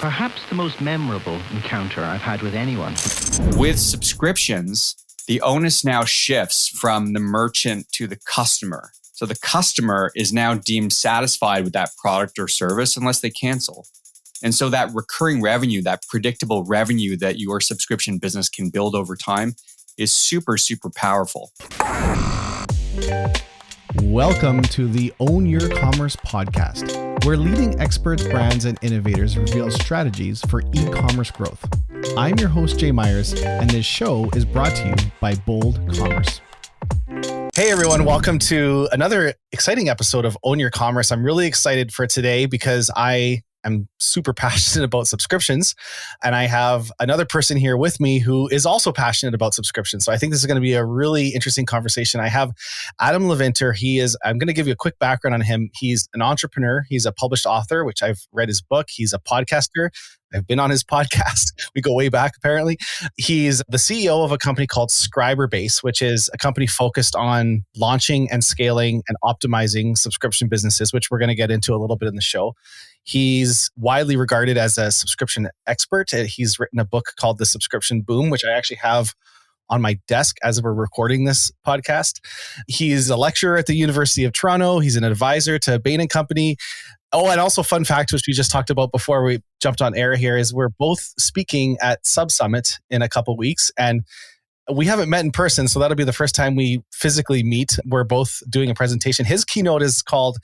Perhaps the most memorable encounter I've had with anyone. With subscriptions, the onus now shifts from the merchant to the customer. So the customer is now deemed satisfied with that product or service unless they cancel. And so that recurring revenue, that predictable revenue that your subscription business can build over time is super, super powerful. Welcome to the Own Your Commerce podcast, where leading experts, brands, and innovators reveal strategies for e-commerce growth. I'm your host, Jay Myers, and this show is brought to you by Bold Commerce. Hey everyone, welcome to another exciting episode of Own Your Commerce. I'm really excited for today because I'm super passionate about subscriptions, and I have another person here with me who is also passionate about subscriptions. So I think this is going to be a really interesting conversation. I have Adam Levinter. I'm going to give you a quick background on him. He's an entrepreneur. He's a published author, which I've read his book. He's a podcaster. I've been on his podcast. We go way back, apparently. He's the CEO of a company called Scriberbase, which is a company focused on launching and scaling and optimizing subscription businesses, which we're going to get into a little bit in the show. He's widely regarded as a subscription expert. He's written a book called The Subscription Boom, which I actually have on my desk as we're recording this podcast. He's a lecturer at the University of Toronto. He's an advisor to Bain & Company. Oh, and also fun fact, which we just talked about before we jumped on air here, is we're both speaking at Sub Summit in a couple weeks. And we haven't met in person, so that'll be the first time we physically meet. We're both doing a presentation. His keynote is called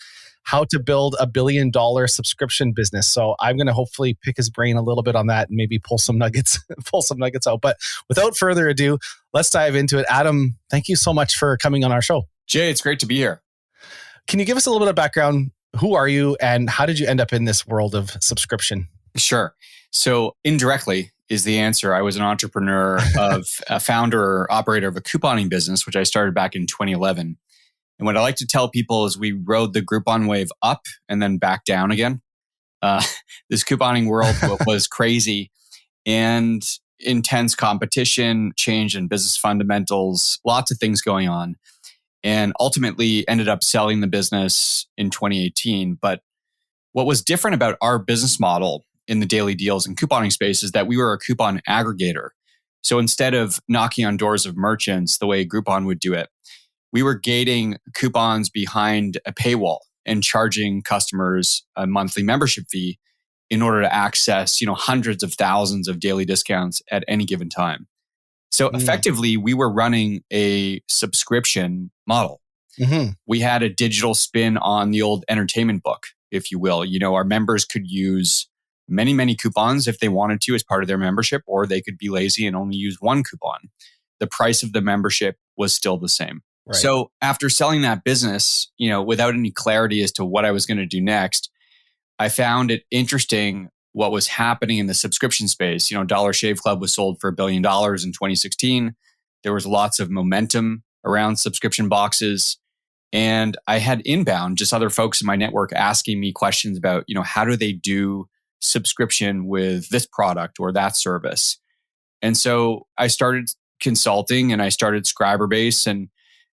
How to Build a $1 Billion Subscription Business. So I'm going to hopefully pick his brain a little bit on that and maybe pull some nuggets out. But without further ado, let's dive into it. Adam, thank you so much for coming on our show. Jay, it's great to be here. Can you give us a little bit of background? Who are you and how did you end up in this world of subscription? Sure. So indirectly is the answer. I was an entrepreneur of a founder or operator of a couponing business, which I started back in 2011. And what I like to tell people is we rode the Groupon wave up and then back down again. This couponing world was crazy and intense competition, change in business fundamentals, lots of things going on. And ultimately ended up selling the business in 2018. But what was different about our business model in the daily deals and couponing space is that we were a coupon aggregator. So instead of knocking on doors of merchants the way Groupon would do it, we were gating coupons behind a paywall and charging customers a monthly membership fee in order to access, hundreds of thousands of daily discounts at any given time. So effectively, we were running a subscription model. Mm-hmm. We had a digital spin on the old entertainment book, if you will. Our members could use many, many coupons if they wanted to as part of their membership, or they could be lazy and only use one coupon. The price of the membership was still the same. Right. So after selling that business, without any clarity as to what I was going to do next, I found it interesting what was happening in the subscription space. Dollar Shave Club was sold for $1 billion in 2016. There was lots of momentum around subscription boxes. And I had inbound, just other folks in my network asking me questions about, how do they do subscription with this product or that service? And so I started consulting and I started Scriberbase, and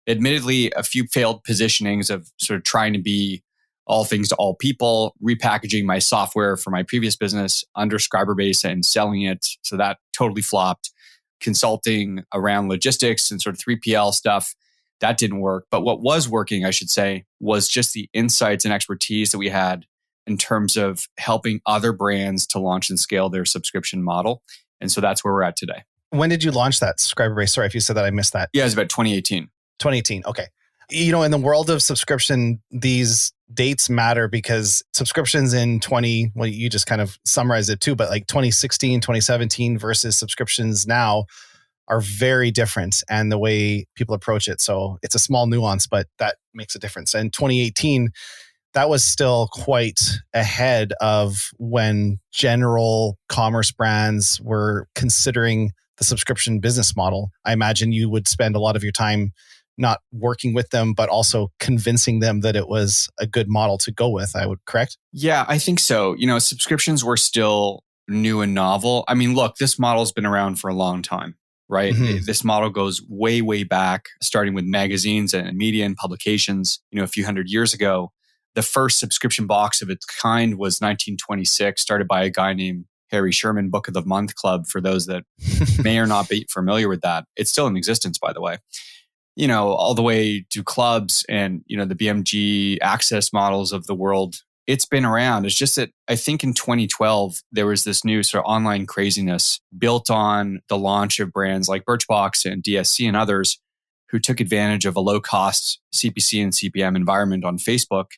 admittedly a few failed positionings of sort of trying to be all things to all people, repackaging my software for my previous business under Scriberbase and selling it. So that totally flopped. Consulting around logistics and sort of 3PL stuff, that didn't work. But what was working, I should say, was just the insights and expertise that we had in terms of helping other brands to launch and scale their subscription model. And so that's where we're at today. When did you launch that Scriberbase? Sorry if you said that, I missed that. Yeah, it was about 2018. 2018. Okay. In the world of subscription, these dates matter because subscriptions in you just kind of summarized it too, but like 2016, 2017 versus subscriptions now are very different and the way people approach it. So it's a small nuance, but that makes a difference. And 2018, that was still quite ahead of when general commerce brands were considering the subscription business model. I imagine you would spend a lot of your time not working with them, but also convincing them that it was a good model to go with, correct? Yeah, I think so. Subscriptions were still new and novel. I mean, look, this model's been around for a long time, right? Mm-hmm. This model goes way, way back, starting with magazines and media and publications, a few hundred years ago. The first subscription box of its kind was 1926, started by a guy named Harry Sherman Book of the Month Club for those that may or not be familiar with that. It's still in existence, by the way. All the way to clubs and, the BMG access models of the world. It's been around. It's just that I think in 2012, there was this new sort of online craziness built on the launch of brands like Birchbox and DSC and others who took advantage of a low-cost CPC and CPM environment on Facebook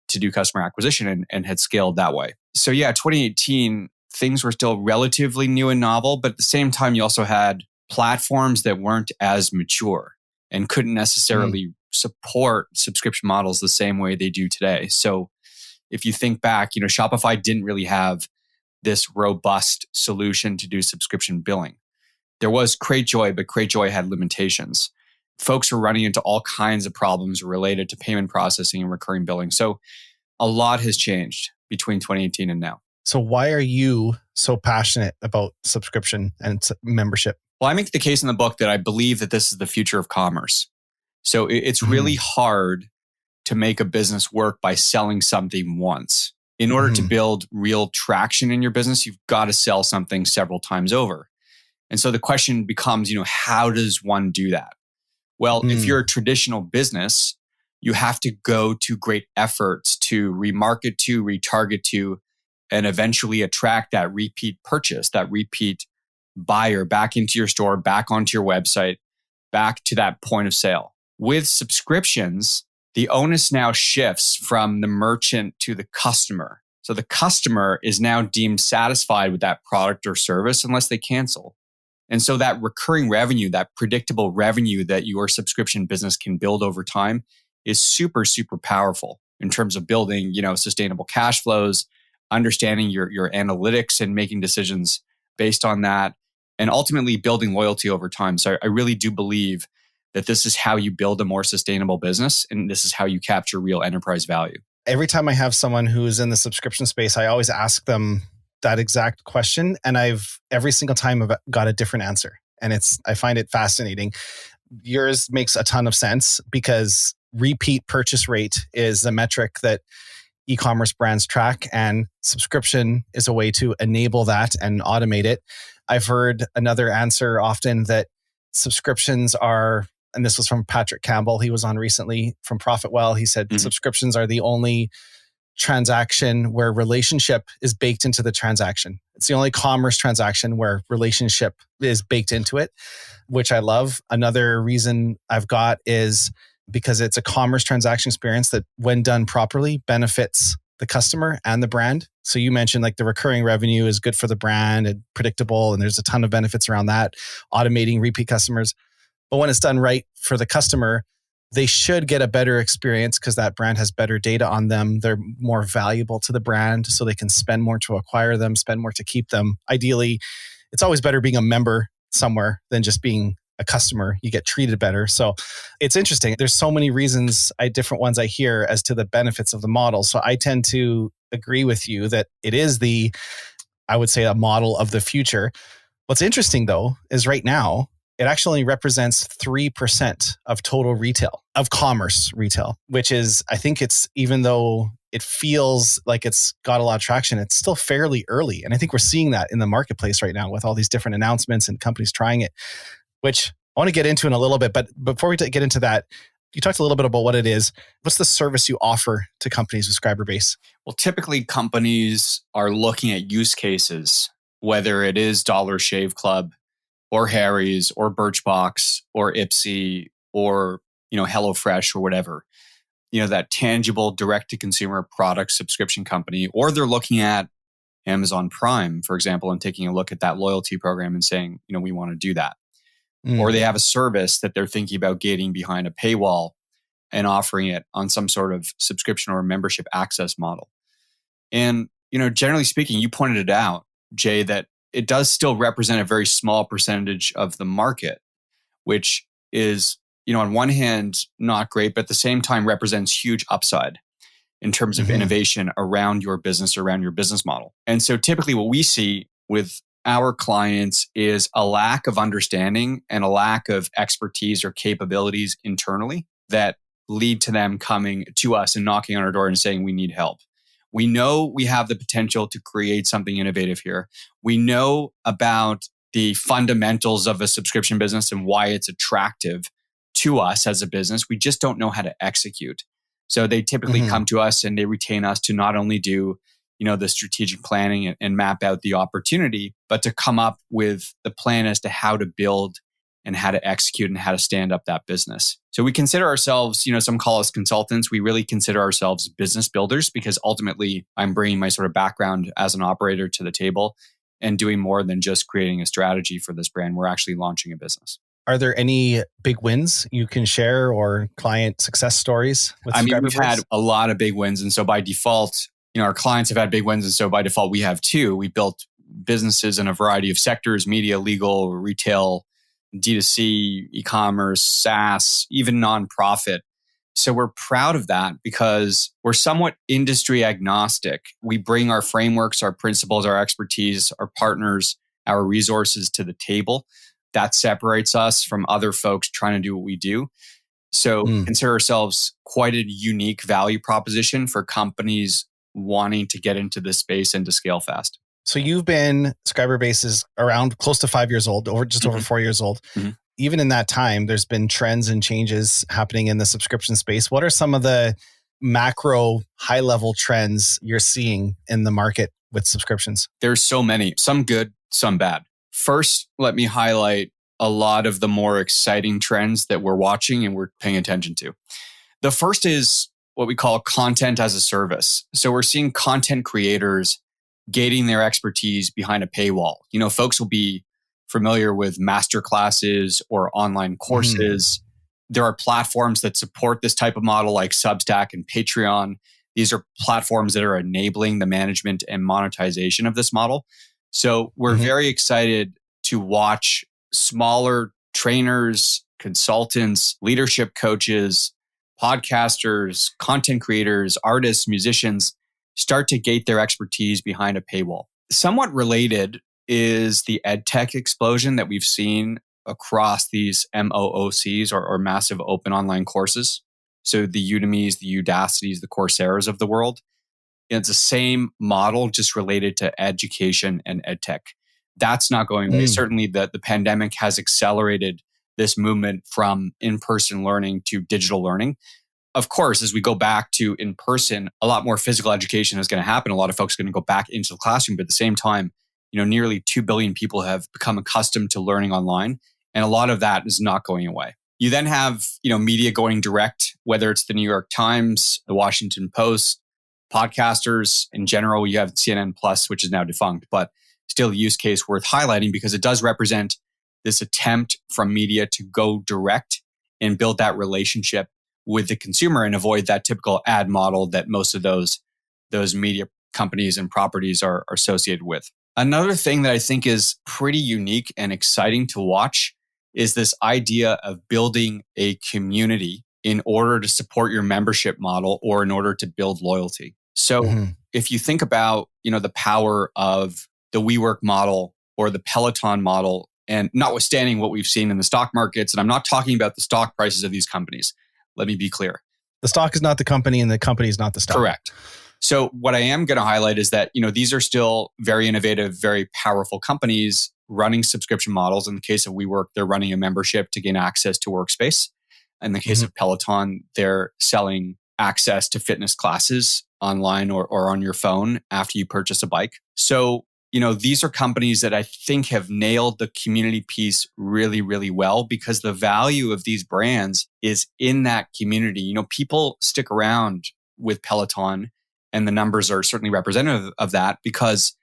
to do customer acquisition and had scaled that way. So 2018, things were still relatively new and novel, but at the same time, you also had platforms that weren't as mature and couldn't necessarily support subscription models the same way they do today. So if you think back, Shopify didn't really have this robust solution to do subscription billing. There was Cratejoy, but Cratejoy had limitations. Folks were running into all kinds of problems related to payment processing and recurring billing. So a lot has changed between 2018 and now. So why are you so passionate about subscription and membership? Well, I make the case in the book that I believe that this is the future of commerce. So it's really hard to make a business work by selling something once. In order to build real traction in your business, you've got to sell something several times over. And so the question becomes, how does one do that? Well, if you're a traditional business, you have to go to great efforts to remarket to, retarget to, and eventually attract that repeat purchase, that repeat buyer back into your store, back onto your website, back to that point of sale. With subscriptions, the onus now shifts from the merchant to the customer. So the customer is now deemed satisfied with that product or service unless they cancel. And so that recurring revenue, that predictable revenue that your subscription business can build over time is super, super powerful in terms of building, sustainable cash flows, understanding your analytics and making decisions based on that, and ultimately building loyalty over time. So I really do believe that this is how you build a more sustainable business, and this is how you capture real enterprise value. Every time I have someone who is in the subscription space, I always ask them that exact question. And every single time I've got a different answer. And I find it fascinating. Yours makes a ton of sense because repeat purchase rate is a metric that e-commerce brands track, and subscription is a way to enable that and automate it. I've heard another answer often that subscriptions are, and this was from Patrick Campbell, he was on recently from ProfitWell. He said subscriptions are the only transaction where relationship is baked into the transaction. It's the only commerce transaction where relationship is baked into it, which I love. Another reason I've got is because it's a commerce transaction experience that, when done properly, benefits the customer and the brand. So you mentioned like the recurring revenue is good for the brand and predictable, and there's a ton of benefits around that, automating repeat customers. But when it's done right for the customer, they should get a better experience because that brand has better data on them. They're more valuable to the brand, so they can spend more to acquire them, spend more to keep them. Ideally, it's always better being a member somewhere than just being a customer. You get treated better. So it's interesting. There's so many reasons, different ones I hear as to the benefits of the model. So I tend to agree with you that it is I would say, a model of the future. What's interesting though, is right now, it actually represents 3% of total retail, of commerce retail, which is, I think even though it feels like it's got a lot of traction, it's still fairly early. And I think we're seeing that in the marketplace right now with all these different announcements and companies trying it, which I want to get into in a little bit. But before we get into that, you talked a little bit about what it is. What's the service you offer to companies with Scriberbase? Well, typically companies are looking at use cases, whether it is Dollar Shave Club, or Harry's, or Birchbox, or Ipsy, or HelloFresh, or whatever. That tangible direct-to-consumer product subscription company, or they're looking at Amazon Prime, for example, and taking a look at that loyalty program and saying, we want to do that. Or they have a service that they're thinking about gating behind a paywall and offering it on some sort of subscription or membership access model. And, generally speaking, you pointed it out, Jay, that it does still represent a very small percentage of the market, which is, on one hand, not great, but at the same time represents huge upside in terms of innovation around your business, around your business model. And so typically what we see with our clients is a lack of understanding and a lack of expertise or capabilities internally that lead to them coming to us and knocking on our door and saying, we need help. We know we have the potential to create something innovative here. We know about the fundamentals of a subscription business and why it's attractive to us as a business. We just don't know how to execute. So they typically come to us and they retain us to not only do, the strategic planning and map out the opportunity, but to come up with the plan as to how to build and how to execute and how to stand up that business. So we consider ourselves, some call us consultants. We really consider ourselves business builders because ultimately I'm bringing my sort of background as an operator to the table and doing more than just creating a strategy for this brand. We're actually launching a business. Are there any big wins you can share or client success stories with Scriberbase? We've had a lot of big wins. And so by default, our clients have had big wins. And so by default, we have too. We built businesses in a variety of sectors: media, legal, retail, D2C, e-commerce, SaaS, even nonprofit. So we're proud of that because we're somewhat industry agnostic. We bring our frameworks, our principles, our expertise, our partners, our resources to the table. That separates us from other folks trying to do what we do. So consider ourselves quite a unique value proposition for companies wanting to get into this space and to scale fast. So Scriberbase is around close to 5 years old, over 4 years old. Even in that time, there's been trends and changes happening in the subscription space. What are some of the macro high-level trends you're seeing in the market with subscriptions? There's so many, some good, some bad. First, let me highlight a lot of the more exciting trends that we're watching and we're paying attention to. The first is what we call content as a service. So we're seeing content creators gating their expertise behind a paywall. Folks will be familiar with masterclasses or online courses. There are platforms that support this type of model like Substack and Patreon. These are platforms that are enabling the management and monetization of this model. So we're very excited to watch smaller trainers, consultants, leadership coaches, podcasters, content creators, artists, musicians start to gate their expertise behind a paywall. Somewhat related is the edtech explosion that we've seen across these MOOCs or massive open online courses. So the Udemys, the Udacities, the Coursera's of the world. It's the same model, just related to education and edtech. That's not going away. Certainly the pandemic has accelerated this movement from in-person learning to digital learning. Of course, as we go back to in-person, a lot more physical education is going to happen. A lot of folks are going to go back into the classroom. But at the same time, nearly 2 billion people have become accustomed to learning online. And a lot of that is not going away. You then have, media going direct, whether it's the New York Times, the Washington Post, podcasters in general. You have CNN Plus, which is now defunct, but still a use case worth highlighting because it does represent this attempt from media to go direct and build that relationship with the consumer and avoid that typical ad model that most of those media companies and properties are associated with. Another thing that I think is pretty unique and exciting to watch is this idea of building a community in order to support your membership model or in order to build loyalty. So if you think about, the power of the WeWork model or the Peloton model, and notwithstanding what we've seen in the stock markets, and I'm not talking about the stock prices of these companies. Let me be clear. The stock is not the company and the company is not the stock. Correct. So what I am going to highlight is that, these are still very innovative, very powerful companies running subscription models. In the case of WeWork, they're running a membership to gain access to workspace. In the case of Peloton, they're selling access to fitness classes online or on your phone after you purchase a bike. So, these are companies that I think have nailed the community piece really, really well because the value of these brands is in that community. People stick around with Peloton, and the numbers are certainly representative of that because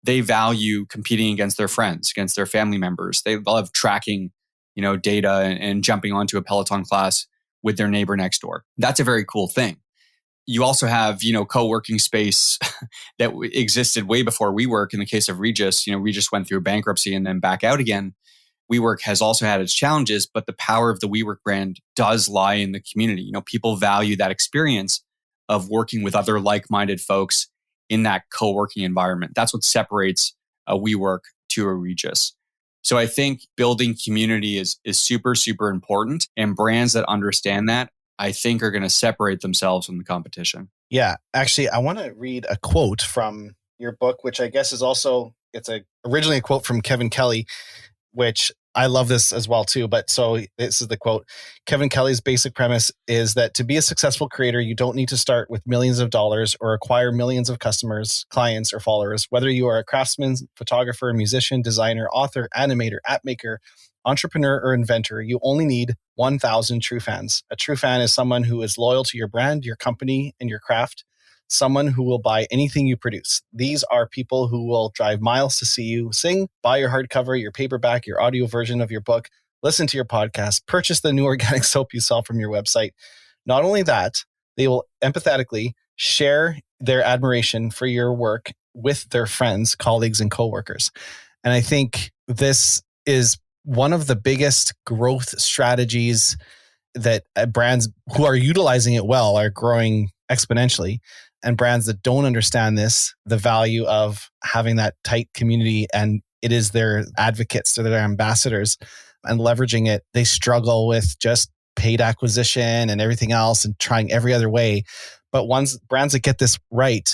they value competing against their friends, against their family members. They love tracking, data and jumping onto a Peloton class with their neighbor next door. That's a very cool thing. You also have, co-working space that existed way before WeWork. In the case of Regis, Regis went through bankruptcy and then back out again. WeWork has also had its challenges, but the power of the WeWork brand does lie in the community. People value that experience of working with other like-minded folks in that co-working environment. That's what separates a WeWork to a Regis. So I think building community is super, super important. And brands that understand that, I think, are going to separate themselves from the competition. Yeah, actually, I want to read a quote from your book, which I guess is also, originally a quote from Kevin Kelly, which I love this as well too. But so this is the quote. Kevin Kelly's basic premise is that to be a successful creator, you don't need to start with millions of dollars or acquire millions of customers, clients, or followers. Whether you are a craftsman, photographer, musician, designer, author, animator, app maker, entrepreneur, or inventor, you only need 1,000 true fans. A true fan is someone who is loyal to your brand, your company, and your craft. Someone who will buy anything you produce. These are people who will drive miles to see you sing, buy your hardcover, your paperback, your audio version of your book, listen to your podcast, purchase the new organic soap you sell from your website. Not only that, they will empathetically share their admiration for your work with their friends, colleagues, and coworkers. And I think this is one of the biggest growth strategies that brands who are utilizing it well are growing exponentially. And brands that don't understand this, the value of having that tight community, and it is their advocates, they're their ambassadors, and leveraging it, they struggle with just paid acquisition and everything else and trying every other way. But brands that get this right,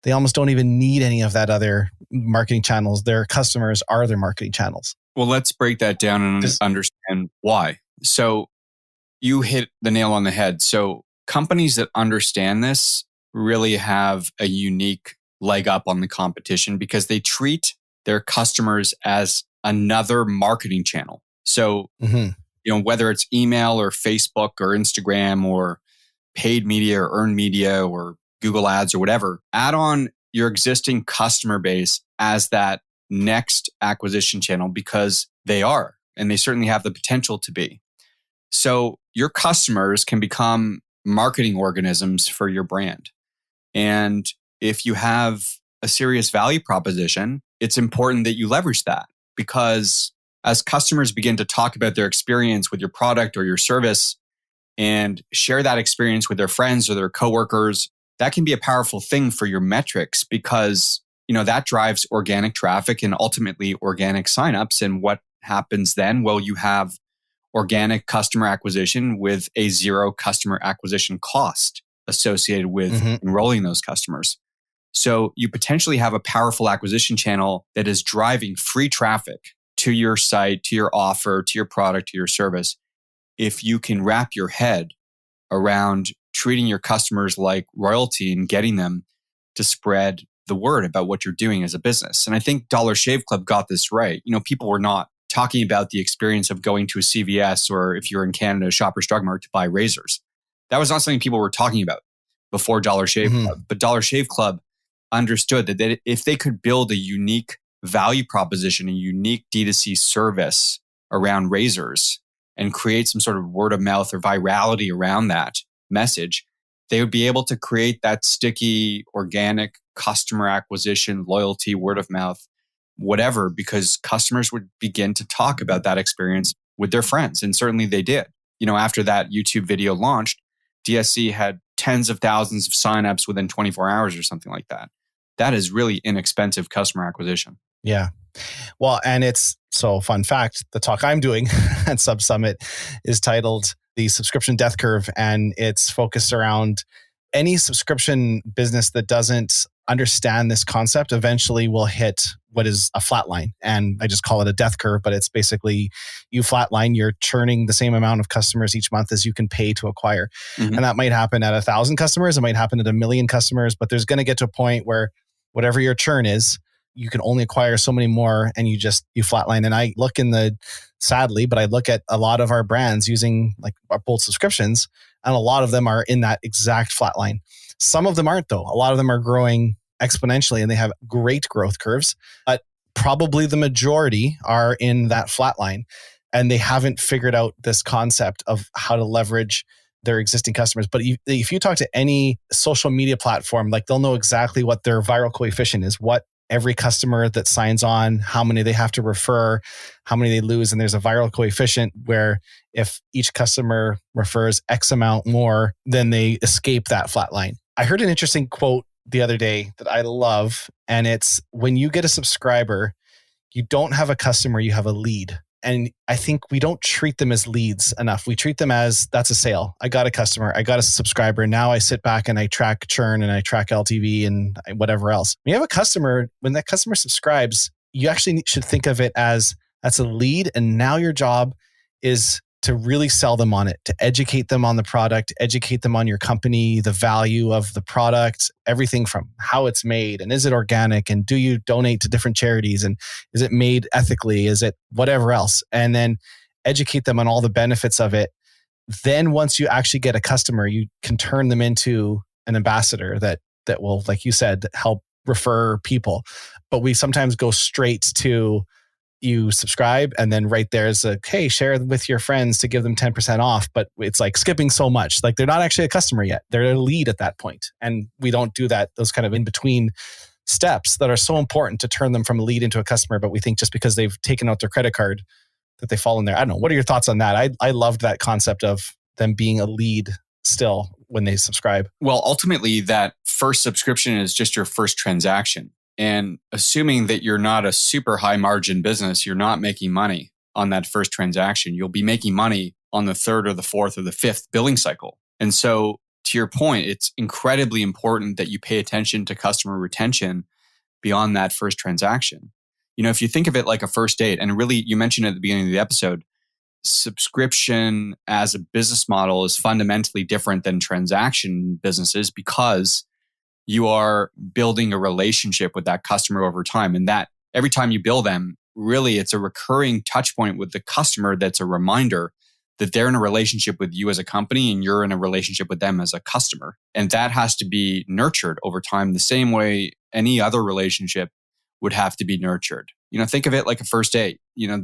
they almost don't even need any of that other marketing channels. Their customers are their marketing channels. Well, let's break that down and understand why. So you hit the nail on the head. So companies that understand this really have a unique leg up on the competition because they treat their customers as another marketing channel. So, whether it's email or Facebook or Instagram or paid media or earned media or Google ads or whatever, add on your existing customer base as that next acquisition channel because they are, and they certainly have the potential to be. So your customers can become marketing organisms for your brand. And if you have a serious value proposition, it's important that you leverage that because as customers begin to talk about their experience with your product or your service and share that experience with their friends or their coworkers, that can be a powerful thing for your metrics because, that drives organic traffic and ultimately organic signups. And what happens then? Well, you have organic customer acquisition with a zero customer acquisition cost associated with enrolling those customers. So you potentially have a powerful acquisition channel that is driving free traffic to your site, to your offer, to your product, to your service. If you can wrap your head around treating your customers like royalty and getting them to spread the word about what you're doing as a business. And I think Dollar Shave Club got this right. People were not talking about the experience of going to a CVS or if you're in Canada, Shoppers Drug Mart to buy razors. That was not something people were talking about before Dollar Shave Club. But Dollar Shave Club understood that if they could build a unique value proposition, a unique D2C service around razors and create some sort of word of mouth or virality around that message, they would be able to create that sticky, organic customer acquisition, loyalty, word of mouth, whatever, because customers would begin to talk about that experience with their friends. And certainly they did. After that YouTube video launched, DSC had tens of thousands of signups within 24 hours or something like that. That is really inexpensive customer acquisition. Yeah. Well, and it's so fun fact, the talk I'm doing at Sub Summit is titled The Subscription Death Curve. And it's focused around any subscription business that doesn't understand this concept eventually will hit what is a flat line. And I just call it a death curve, but it's basically you flatline, you're churning the same amount of customers each month as you can pay to acquire. And that might happen at 1,000 customers. It might happen at 1 million customers, but there's going to get to a point where whatever your churn is, you can only acquire so many more and you flatline. And I look sadly, but I look at a lot of our brands using like our Bold subscriptions, and a lot of them are in that exact flatline. Some of them aren't though. A lot of them are growing exponentially and they have great growth curves, but probably the majority are in that flatline and they haven't figured out this concept of how to leverage their existing customers. But if you talk to any social media platform, like they'll know exactly what their viral coefficient is, what every customer that signs on, how many they have to refer, how many they lose. And there's a viral coefficient where if each customer refers X amount more, then they escape that flat line. I heard an interesting quote the other day that I love. And it's when you get a subscriber, you don't have a customer, you have a lead. And I think we don't treat them as leads enough. We treat them as, that's a sale. I got a customer, I got a subscriber. Now I sit back and I track churn and I track LTV and whatever else. When you have a customer, when that customer subscribes, you actually should think of it as that's a lead. And now your job is to really sell them on it, to educate them on the product, educate them on your company, the value of the product, everything from how it's made and is it organic and do you donate to different charities and is it made ethically, is it whatever else, and then educate them on all the benefits of it. Then once you actually get a customer, you can turn them into an ambassador that will, like you said, help refer people. But we sometimes go straight to you subscribe and then right there's a, hey, share with your friends to give them 10% off. But it's like skipping so much. Like they're not actually a customer yet. They're a lead at that point. And we don't do that, those kind of in between steps that are so important to turn them from a lead into a customer. But we think just because they've taken out their credit card that they fall in there. I don't know. What are your thoughts on that? I loved that concept of them being a lead still when they subscribe. Well, ultimately that first subscription is just your first transaction. And assuming that you're not a super high margin business, you're not making money on that first transaction. You'll be making money on the third or the fourth or the fifth billing cycle. And so to your point, it's incredibly important that you pay attention to customer retention beyond that first transaction. You know, if you think of it like a first date, and really you mentioned at the beginning of the episode, subscription as a business model is fundamentally different than transaction businesses because you are building a relationship with that customer over time. And that every time you bill them, really it's a recurring touch point with the customer that's a reminder that they're in a relationship with you as a company and you're in a relationship with them as a customer. And that has to be nurtured over time the same way any other relationship would have to be nurtured. You know, think of it like a first date. You know,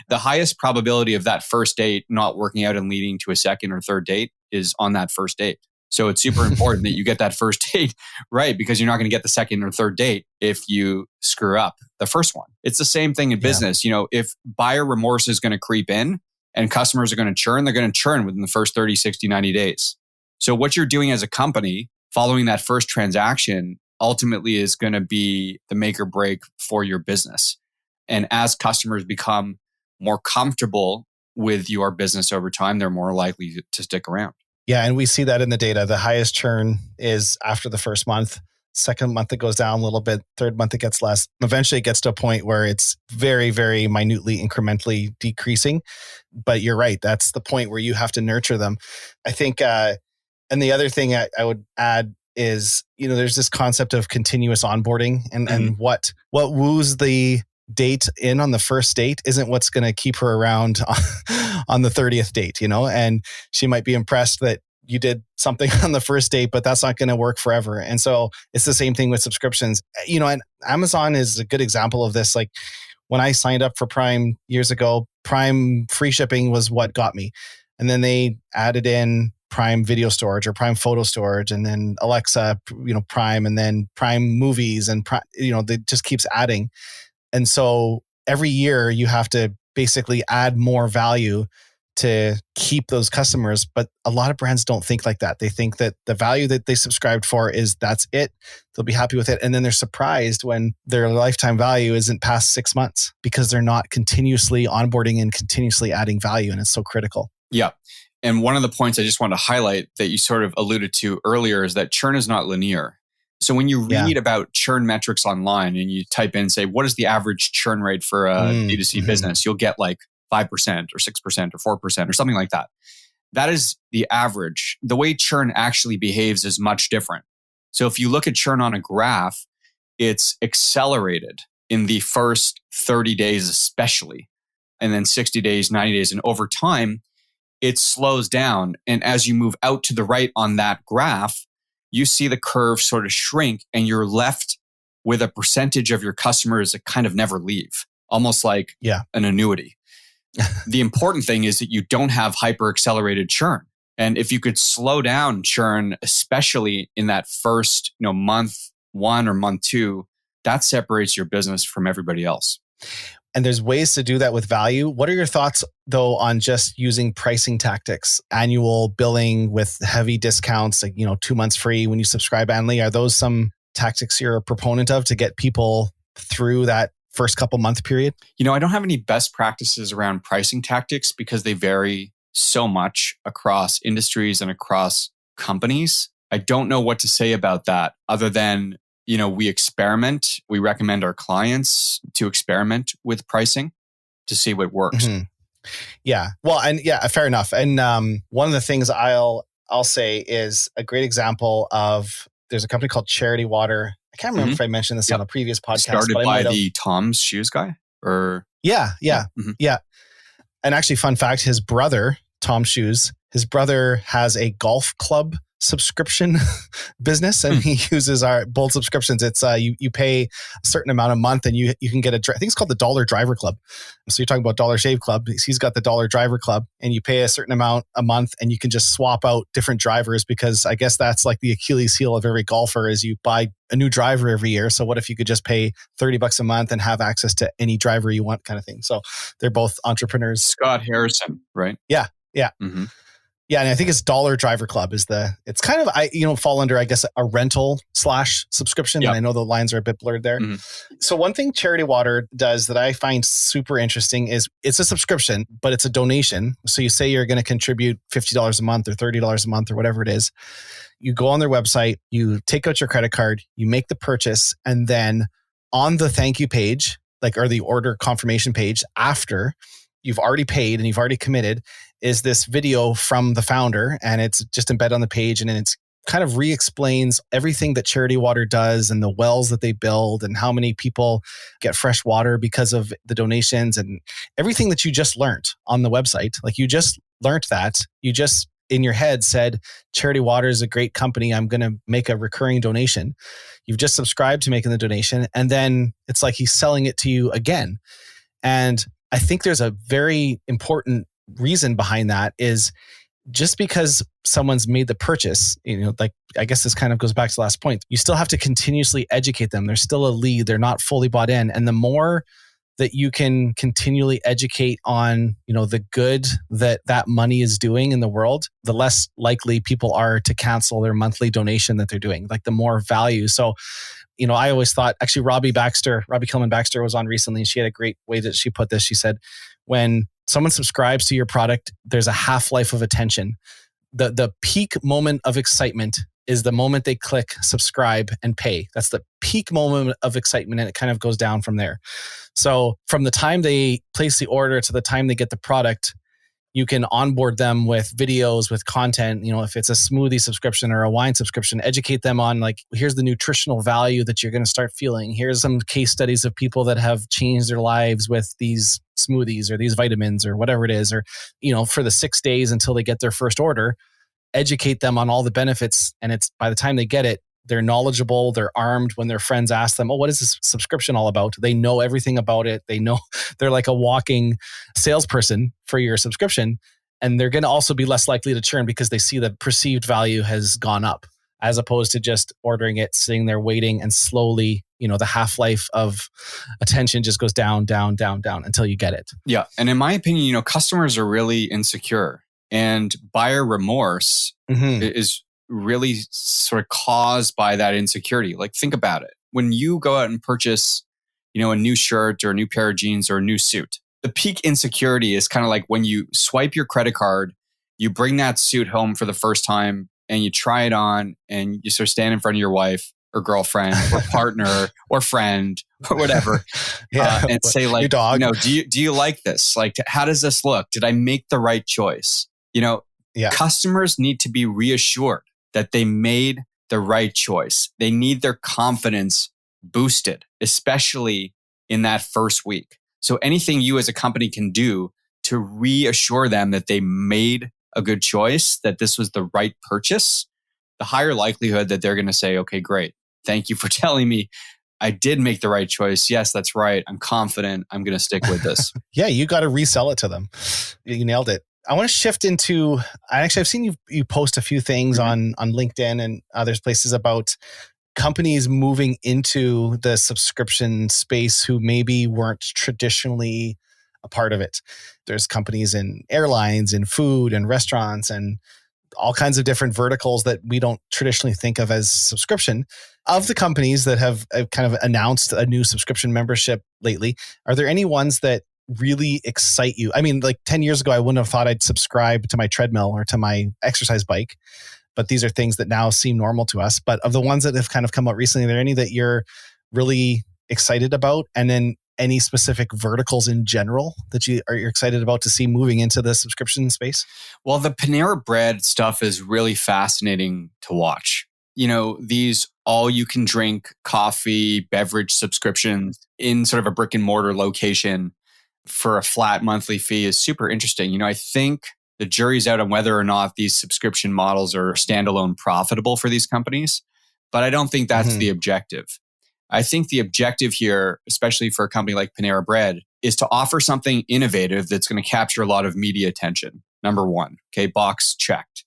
the highest probability of that first date not working out and leading to a second or third date is on that first date. So it's super important that you get that first date right, because you're not going to get the second or third date if you screw up the first one. It's the same thing in business. You know, if buyer remorse is going to creep in and customers are going to churn, they're going to churn within the first 30, 60, 90 days. So what you're doing as a company following that first transaction ultimately is going to be the make or break for your business. And as customers become more comfortable with your business over time, they're more likely to stick around. Yeah, and we see that in the data. The highest churn is after the first month. Second month, it goes down a little bit. Third month, it gets less. Eventually, it gets to a point where it's very, very minutely, incrementally decreasing. But you're right. That's the point where you have to nurture them. I think, and the other thing I would add is, you know, there's this concept of continuous onboarding and what woos the date in on the first date isn't what's going to keep her around on the 30th date, you know, and she might be impressed that you did something on the first date, but that's not going to work forever. And so it's the same thing with subscriptions, you know, and Amazon is a good example of this. Like when I signed up for Prime years ago, Prime free shipping was what got me. And then they added in Prime video storage or Prime photo storage, and then Alexa, you know, Prime, and then Prime movies, and Prime, you know, they just keeps adding. And so every year you have to basically add more value to keep those customers. But a lot of brands don't think like that. They think that the value that they subscribed for is that's it. They'll be happy with it. And then they're surprised when their lifetime value isn't past 6 months because they're not continuously onboarding and continuously adding value. And it's so critical. Yeah. And one of the points I just wanted to highlight that you sort of alluded to earlier is that churn is not linear. So when you read about churn metrics online and you type in, say, what is the average churn rate for a D2C business? You'll get like 5% or 6% or 4% or something like that. That is the average. The way churn actually behaves is much different. So if you look at churn on a graph, it's accelerated in the first 30 days especially, and then 60 days, 90 days. And over time, it slows down. And as you move out to the right on that graph, you see the curve sort of shrink and you're left with a percentage of your customers that kind of never leave, almost like an annuity. The important thing is that you don't have hyper accelerated churn. And if you could slow down churn, especially in that first, you know, month 1 or month 2, that separates your business from everybody else. And there's ways to do that with value. What are your thoughts, though, on just using pricing tactics, annual billing with heavy discounts, like, you know, 2 months free when you subscribe annually? Are those some tactics you're a proponent of to get people through that first couple month period? I don't have any best practices around pricing tactics because they vary so much across industries and across companies. I don't know what to say about that other than, we experiment. We recommend our clients to experiment with pricing to see what works. Mm-hmm. Yeah. Well, and fair enough. And one of the things I'll say is a great example of, there's a company called Charity Water. I can't remember if I mentioned this on a previous podcast. Started but by the Tom's Shoes guy? Or Yeah. And actually, fun fact, his brother, Tom Shoes, his brother has a golf club subscription business, and he uses our Bold subscriptions. It's you pay a certain amount a month, and you can get I think it's called the Dollar Driver Club. So you're talking about Dollar Shave Club. He's got the Dollar Driver Club, and you pay a certain amount a month, and you can just swap out different drivers, because I guess that's like the Achilles heel of every golfer is you buy a new driver every year. So what if you could just pay $30 a month and have access to any driver you want, kind of thing. So they're both entrepreneurs. Scott Harrison, right? Yeah. Mm-hmm. Yeah, and I think it's Dollar Driver Club it's kind of, fall under, I guess, a rental / subscription. Yep. And I know the lines are a bit blurred there. Mm-hmm. So one thing Charity Water does that I find super interesting is it's a subscription, but it's a donation. So you say you're going to contribute $50 a month or $30 a month or whatever it is. You go on their website, you take out your credit card, you make the purchase, and then on the thank you page, or the order confirmation page after you've already paid and you've already committed, is this video from the founder, and it's just embedded on the page, and it's kind of re-explains everything that Charity Water does and the wells that they build and how many people get fresh water because of the donations and everything that you just learned on the website. Like you just learned that. You just in your head said, Charity Water is a great company. I'm going to make a recurring donation. You've just subscribed to making the donation. And then it's like he's selling it to you again. And I think there's a very important reason behind that is just because someone's made the purchase, I guess this kind of goes back to the last point. You still have to continuously educate them. They're still a lead. They're not fully bought in. And the more that you can continually educate on, the good that money is doing in the world, the less likely people are to cancel their monthly donation that they're doing, like the more value. So, I always thought, actually, Robbie Kilman Baxter was on recently, and she had a great way that she put this. She said, when someone subscribes to your product, there's a half-life of attention. The peak moment of excitement is the moment they click subscribe and pay. That's the peak moment of excitement, and it kind of goes down from there. So from the time they place the order to the time they get the product, you can onboard them with videos, with content. If it's a smoothie subscription or a wine subscription, educate them on here's the nutritional value that you're going to start feeling. Here's some case studies of people that have changed their lives with these smoothies or these vitamins or whatever it is, or, for the 6 days until they get their first order, educate them on all the benefits. And it's by the time they get it, they're knowledgeable, they're armed. When their friends ask them, what is this subscription all about? They know everything about it. They know they're like a walking salesperson for your subscription. And they're going to also be less likely to churn because they see the perceived value has gone up, as opposed to just ordering it, sitting there waiting, and slowly, the half-life of attention just goes down, down, down, down until you get it. Yeah. And in my opinion, customers are really insecure, and buyer remorse is really sort of caused by that insecurity. Think about it. When you go out and purchase, a new shirt or a new pair of jeans or a new suit, the peak insecurity is kind of like when you swipe your credit card, you bring that suit home for the first time and you try it on, and you sort of stand in front of your wife or girlfriend or partner or friend or whatever, and say your dog. Do you like this? How does this look? Did I make the right choice? Customers need to be reassured that they made the right choice. They need their confidence boosted, especially in that first week. So anything you as a company can do to reassure them that they made a good choice, that this was the right purchase, the higher likelihood that they're going to say, okay, great. Thank you for telling me I did make the right choice. Yes, that's right. I'm confident. I'm going to stick with this. Yeah, you got to resell it to them. You nailed it. I want to shift into, I've seen you post a few things on LinkedIn and other places about companies moving into the subscription space who maybe weren't traditionally a part of it. There's companies in airlines and food and restaurants and all kinds of different verticals that we don't traditionally think of as subscription. Of the companies that have kind of announced a new subscription membership lately, are there any ones that really excite you? I mean, like 10 years ago, I wouldn't have thought I'd subscribe to my treadmill or to my exercise bike, but these are things that now seem normal to us. But of the ones that have kind of come out recently, are there any that you're really excited about? And then any specific verticals in general that you're excited about to see moving into the subscription space? Well, the Panera Bread stuff is really fascinating to watch. These all-you-can-drink coffee, beverage subscriptions in sort of a brick and mortar location for a flat monthly fee is super interesting. I think the jury's out on whether or not these subscription models are standalone profitable for these companies, but I don't think that's the objective. I think the objective here, especially for a company like Panera Bread, is to offer something innovative that's going to capture a lot of media attention. Number one, okay, box checked.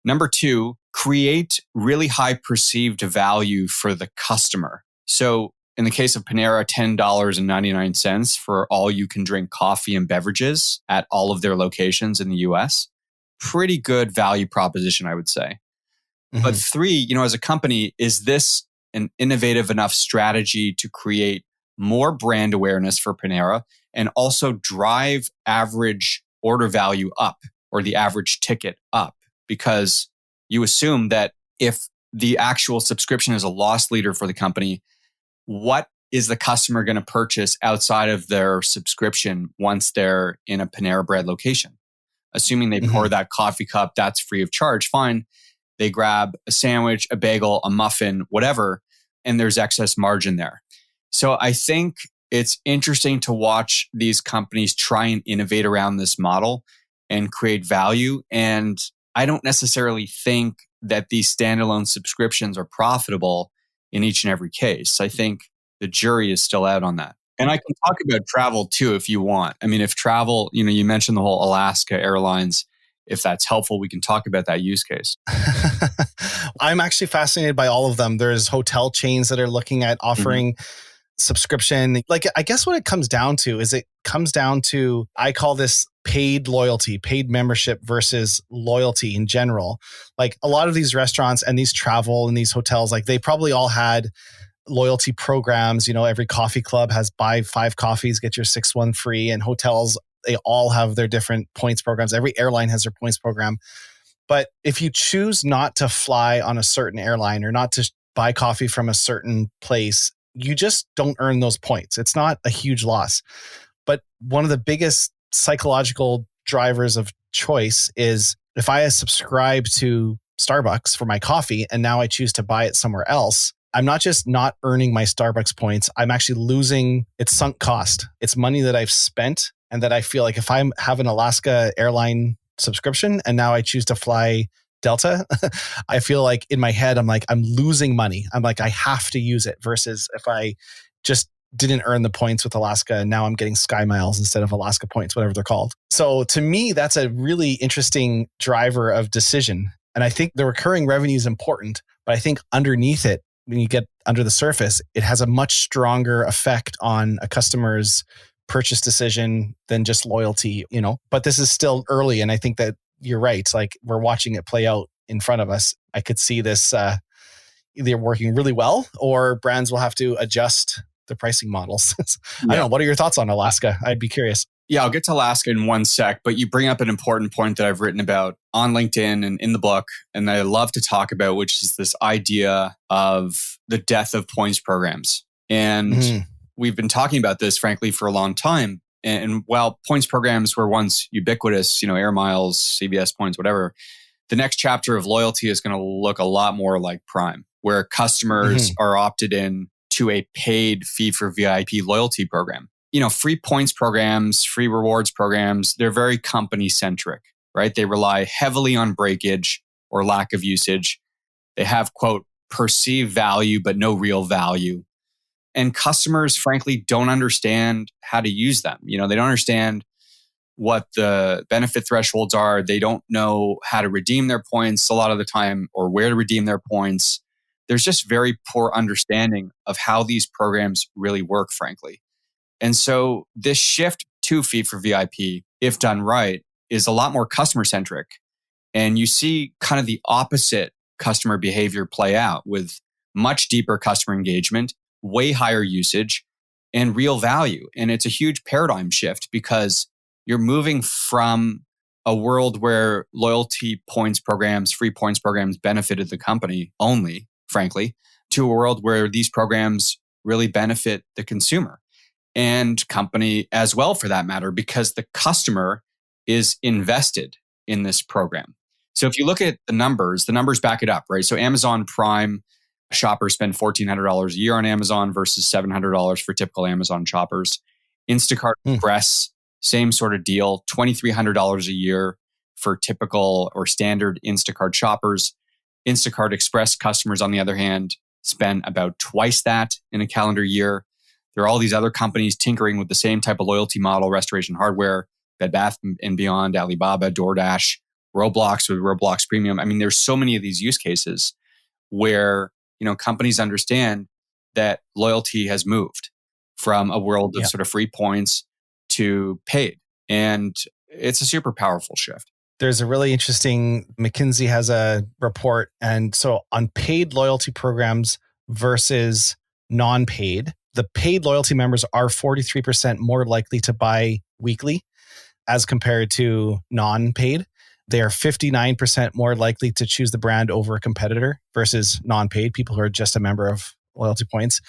Number two, create really high perceived value for the customer. So in the case of Panera, $10.99 for all you can drink coffee and beverages at all of their locations in the US. Pretty good value proposition, I would say. But three, as a company, is this an innovative enough strategy to create more brand awareness for Panera and also drive average order value up or the average ticket up? Because you assume that if the actual subscription is a loss leader for the company, what is the customer going to purchase outside of their subscription once they're in a Panera Bread location? Assuming they pour that coffee cup, that's free of charge, fine. They grab a sandwich, a bagel, a muffin, whatever, and there's excess margin there. So I think it's interesting to watch these companies try and innovate around this model and create value. And I don't necessarily think that these standalone subscriptions are profitable in each and every case. I think the jury is still out on that. And I can talk about travel too if you want. I mean, if travel, you mentioned the whole Alaska Airlines. If that's helpful, we can talk about that use case. I'm actually fascinated by all of them. There's hotel chains that are looking at offering subscription. Like, I guess what it comes down to is I call this paid loyalty, paid membership versus loyalty in general. Like a lot of these restaurants and these travel and these hotels, like they probably all had loyalty programs. Every coffee club has buy 5 coffees, get your 6th one free, and hotels, they all have their different points programs. Every airline has their points program. But if you choose not to fly on a certain airline or not to buy coffee from a certain place, you just don't earn those points. It's not a huge loss. But one of the biggest psychological drivers of choice is if I subscribe to Starbucks for my coffee and now I choose to buy it somewhere else, I'm not just not earning my Starbucks points, I'm actually losing its sunk cost. It's money that I've spent and that I feel like if I have an Alaska airline subscription and now I choose to fly Delta, I feel like in my head, I'm like, I'm losing money. I'm like, I have to use it versus if I just didn't earn the points with Alaska and now I'm getting Sky Miles instead of Alaska points, whatever they're called. So to me, that's a really interesting driver of decision. And I think the recurring revenue is important, but I think underneath it, when you get under the surface, it has a much stronger effect on a customer's purchase decision than just loyalty, but this is still early. And I think that you're right. Like we're watching it play out in front of us. I could see this either working really well or brands will have to adjust the pricing models. I don't know. What are your thoughts on Alaska? I'd be curious. Yeah, I'll get to Alaska in one sec, but you bring up an important point that I've written about on LinkedIn and in the book, and I love to talk about, which is this idea of the death of points programs. And we've been talking about this, frankly, for a long time. And while points programs were once ubiquitous, Air Miles, CVS points, whatever, the next chapter of loyalty is going to look a lot more like Prime, where customers are opted in to a paid fee for VIP loyalty program. Free points programs, free rewards programs, they're very company centric, right? They rely heavily on breakage or lack of usage. They have, quote, perceived value, but no real value. And customers, frankly, don't understand how to use them. They don't understand what the benefit thresholds are. They don't know how to redeem their points a lot of the time or where to redeem their points. There's just very poor understanding of how these programs really work, frankly. And so this shift to fee for VIP, if done right, is a lot more customer centric. And you see kind of the opposite customer behavior play out with much deeper customer engagement, way higher usage, and real value. And it's a huge paradigm shift because you're moving from a world where loyalty points programs, free points programs benefited the company only, frankly, to a world where these programs really benefit the consumer and company as well, for that matter, because the customer is invested in this program. So if you look at the numbers back it up, right? So Amazon Prime shoppers spend $1,400 a year on Amazon versus $700 for typical Amazon shoppers. Instacart Express, same sort of deal, $2,300 a year for typical or standard Instacart shoppers. Instacart Express customers, on the other hand, spend about twice that in a calendar year. There are all these other companies tinkering with the same type of loyalty model, Restoration Hardware, Bed Bath & Beyond, Alibaba, DoorDash, Roblox with Roblox Premium. I mean, there's so many of these use cases where, companies understand that loyalty has moved from a world of sort of free points to paid. And it's a super powerful shift. There's a really interesting, McKinsey has a report. And so on paid loyalty programs versus non-paid, the paid loyalty members are 43% more likely to buy weekly as compared to non-paid. They are 59% more likely to choose the brand over a competitor versus non-paid, people who are just a member of loyalty points,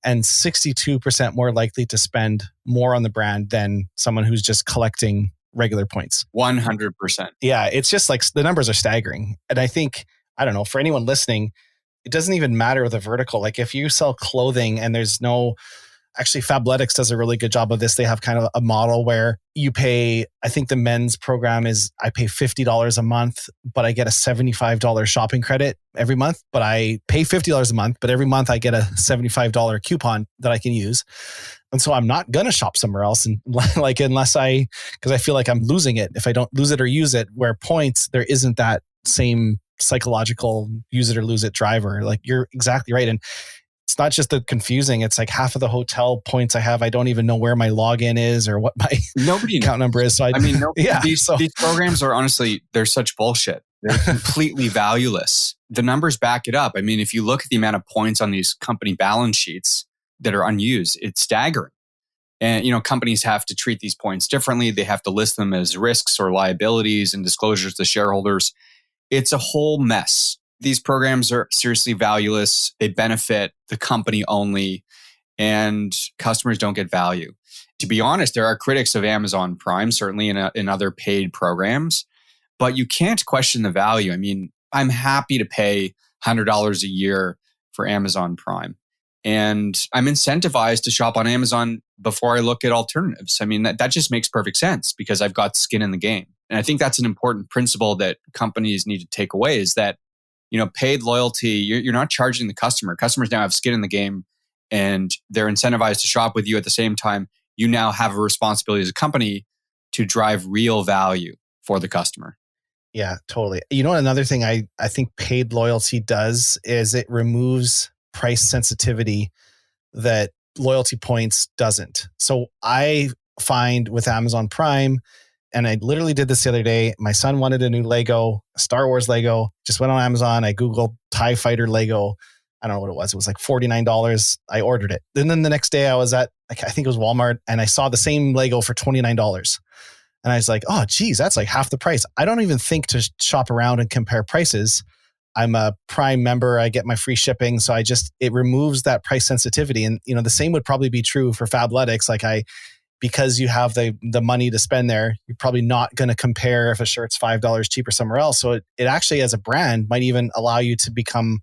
and 62% more likely to spend more on the brand than someone who's just collecting regular points. 100%. Yeah, it's just like the numbers are staggering. And I think, I don't know, for anyone listening, it doesn't even matter the vertical. Like if you sell clothing and there's no, actually Fabletics does a really good job of this. They have kind of a model where you pay, I think the men's program is, I pay $50 a month, but I get a $75 shopping credit every month. But I pay $50 a month, but every month I get a $75 coupon that I can use. And so I'm not going to shop somewhere else. And like, because I feel like I'm losing it if I don't lose it or use it, where points, there isn't that same psychological use it or lose it driver. Like you're exactly right. And it's not just the confusing. It's like half of the hotel points I have, I don't even know where my login is or what my account number is. So these programs are honestly, they're such bullshit. They're completely valueless. The numbers back it up. I mean, if you look at the amount of points on these company balance sheets that are unused, it's staggering. And, companies have to treat these points differently. They have to list them as risks or liabilities and disclosures to shareholders. It's a whole mess. These programs are seriously valueless. They benefit the company only, and customers don't get value. To be honest, there are critics of Amazon Prime, certainly in other paid programs, but you can't question the value. I mean, I'm happy to pay $100 a year for Amazon Prime, and I'm incentivized to shop on Amazon before I look at alternatives. I mean, that just makes perfect sense because I've got skin in the game. And I think that's an important principle that companies need to take away is that paid loyalty, you're not charging the customer. Customers now have skin in the game and they're incentivized to shop with you at the same time. You now have a responsibility as a company to drive real value for the customer. Yeah, totally. Another thing I think paid loyalty does is it removes price sensitivity that loyalty points doesn't. So I find with Amazon Prime, and I literally did this the other day. My son wanted a new Lego, Star Wars Lego. Just went on Amazon. I Googled TIE Fighter Lego. I don't know what it was. It was like $49. I ordered it. And then the next day I was at, I think it was Walmart, and I saw the same Lego for $29. And I was like, oh, geez, that's like half the price. I don't even think to shop around and compare prices. I'm a Prime member. I get my free shipping. So it removes that price sensitivity. And, the same would probably be true for Fabletics. Because you have the money to spend there, you're probably not going to compare if a shirt's $5 cheaper somewhere else. So it actually, as a brand, might even allow you to become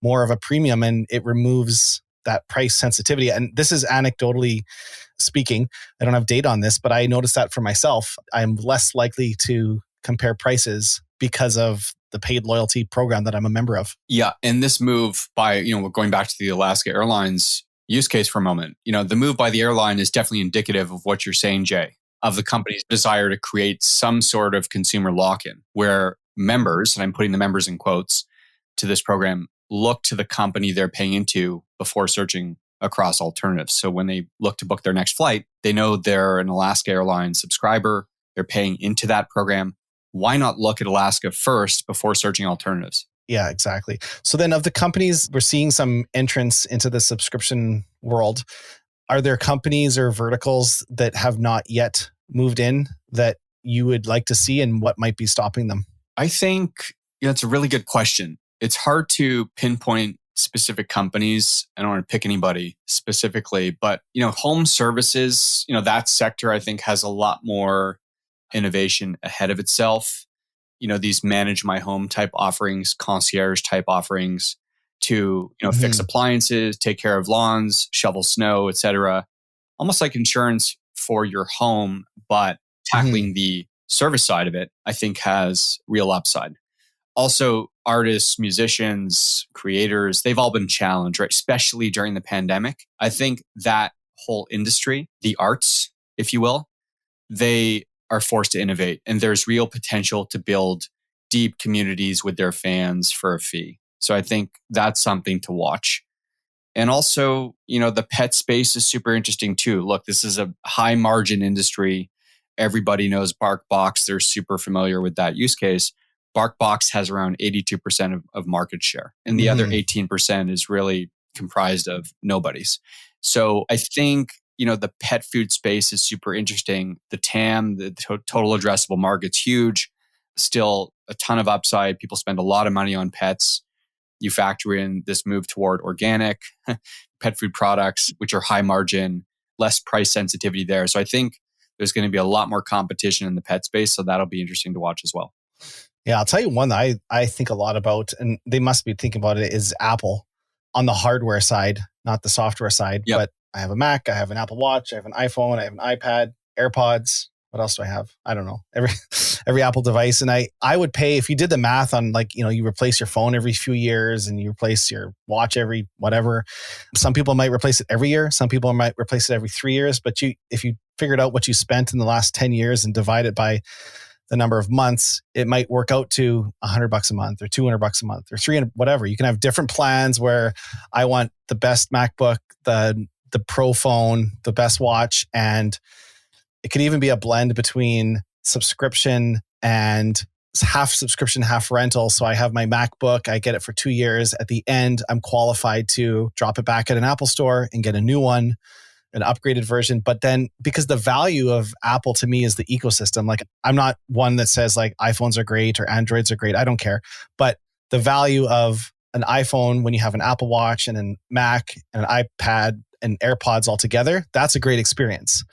more of a premium, and it removes that price sensitivity. And this is anecdotally speaking. I don't have data on this, but I noticed that for myself. I'm less likely to compare prices because of the paid loyalty program that I'm a member of. Yeah. And this move by, going back to the Alaska Airlines use case for a moment, the move by the airline is definitely indicative of what you're saying, Jay, of the company's desire to create some sort of consumer lock-in where members, and I'm putting the members in quotes, to this program, look to the company they're paying into before searching across alternatives. So when they look to book their next flight, they know they're an Alaska Airlines subscriber, they're paying into that program. why not look at Alaska first before searching alternatives? Yeah, exactly. So then of the companies, we're seeing some entrance into the subscription world. Are there companies or verticals that have not yet moved in that you would like to see, and what might be stopping them? I think it's a really good question. It's hard to pinpoint specific companies. I don't want to pick anybody specifically, but home services, that sector I think has a lot more innovation ahead of itself. These manage my home type offerings, concierge type offerings to, fix appliances, take care of lawns, shovel snow, etc. Almost like insurance for your home, but tackling the service side of it, I think has real upside. Also, artists, musicians, creators, they've all been challenged, right? Especially during the pandemic. I think that whole industry, the arts, if you will, they are forced to innovate. And there's real potential to build deep communities with their fans for a fee. So I think that's something to watch. And also, the pet space is super interesting too. Look, this is a high margin industry. Everybody knows BarkBox. They're super familiar with that use case. BarkBox has around 82% of market share. And the other 18% is really comprised of nobodies. So I think, the pet food space is super interesting. The TAM, the total addressable market's huge. Still a ton of upside. People spend a lot of money on pets. You factor in this move toward organic pet food products, which are high margin, less price sensitivity there. So I think there's going to be a lot more competition in the pet space. So that'll be interesting to watch as well. Yeah, I'll tell you one that I think a lot about, and they must be thinking about it, is Apple on the hardware side, not the software side. Yep. But I have a Mac, I have an Apple Watch, I have an iPhone, I have an iPad, AirPods. What else do I have? I don't know. Every Apple device. And I would pay, if you did the math on you replace your phone every few years and you replace your watch every whatever. Some people might replace it every year. Some people might replace it every 3 years. But if you figured out what you spent in the last 10 years and divide it by the number of months, it might work out to $100 a month or $200 a month or $300, whatever. You can have different plans where I want the best MacBook, the Pro phone, the best watch, and it could even be a blend between subscription and half subscription, half rental. So I have my MacBook, I get it for 2 years. At the end, I'm qualified to drop it back at an Apple store and get a new one, an upgraded version. But then because the value of Apple to me is the ecosystem, I'm not one that says iPhones are great or Androids are great. I don't care. But the value of an iPhone when you have an Apple Watch and a Mac and an iPad and AirPods all together, that's a great experience.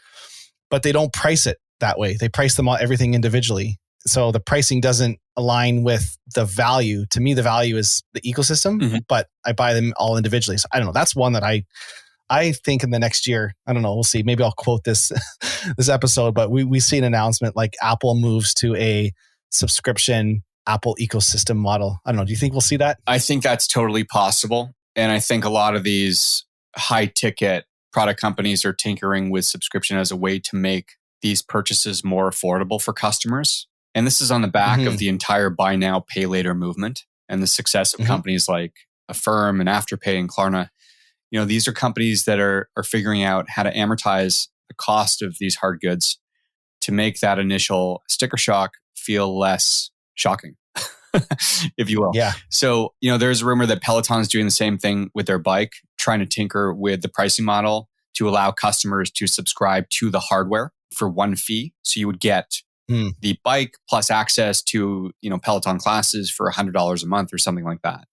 But they don't price it that way. They price them all, everything individually. So the pricing doesn't align with the value. To me, the value is the ecosystem, but I buy them all individually. So I don't know. That's one that I think in the next year, I don't know, we'll see. Maybe I'll quote this episode, but we see an announcement like Apple moves to a subscription Apple ecosystem model. I don't know. Do you think we'll see that? I think that's totally possible. And I think a lot of these high ticket product companies are tinkering with subscription as a way to make these purchases more affordable for customers. And this is on the back of the entire buy now, pay later movement and the success of companies like Affirm and Afterpay and Klarna. These are companies that are figuring out how to amortize the cost of these hard goods to make that initial sticker shock feel less shocking, if you will. Yeah. So, there's a rumor that Peloton is doing the same thing with their bike, trying to tinker with the pricing model to allow customers to subscribe to the hardware for one fee. So you would get the bike plus access to, Peloton classes for $100 a month or something like that.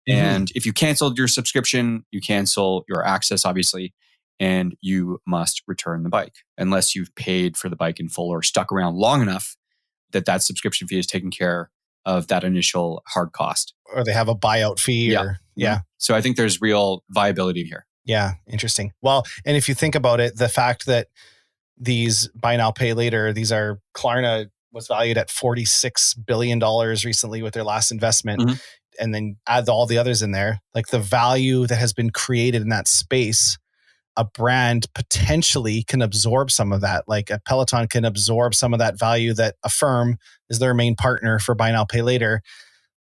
And if you canceled your subscription, you cancel your access, obviously, and you must return the bike unless you've paid for the bike in full or stuck around long enough that subscription fee is taken care of that initial hard cost. Or they have a buyout fee. So I think there's real viability here. Yeah, interesting. Well, and if you think about it, the fact that these buy now, pay later, Klarna was valued at $46 billion recently with their last investment. And then add all the others in there, the value that has been created in that space, a brand potentially can absorb some of that. Like a Peloton can absorb some of that value that Affirm is their main partner for buy now, pay later.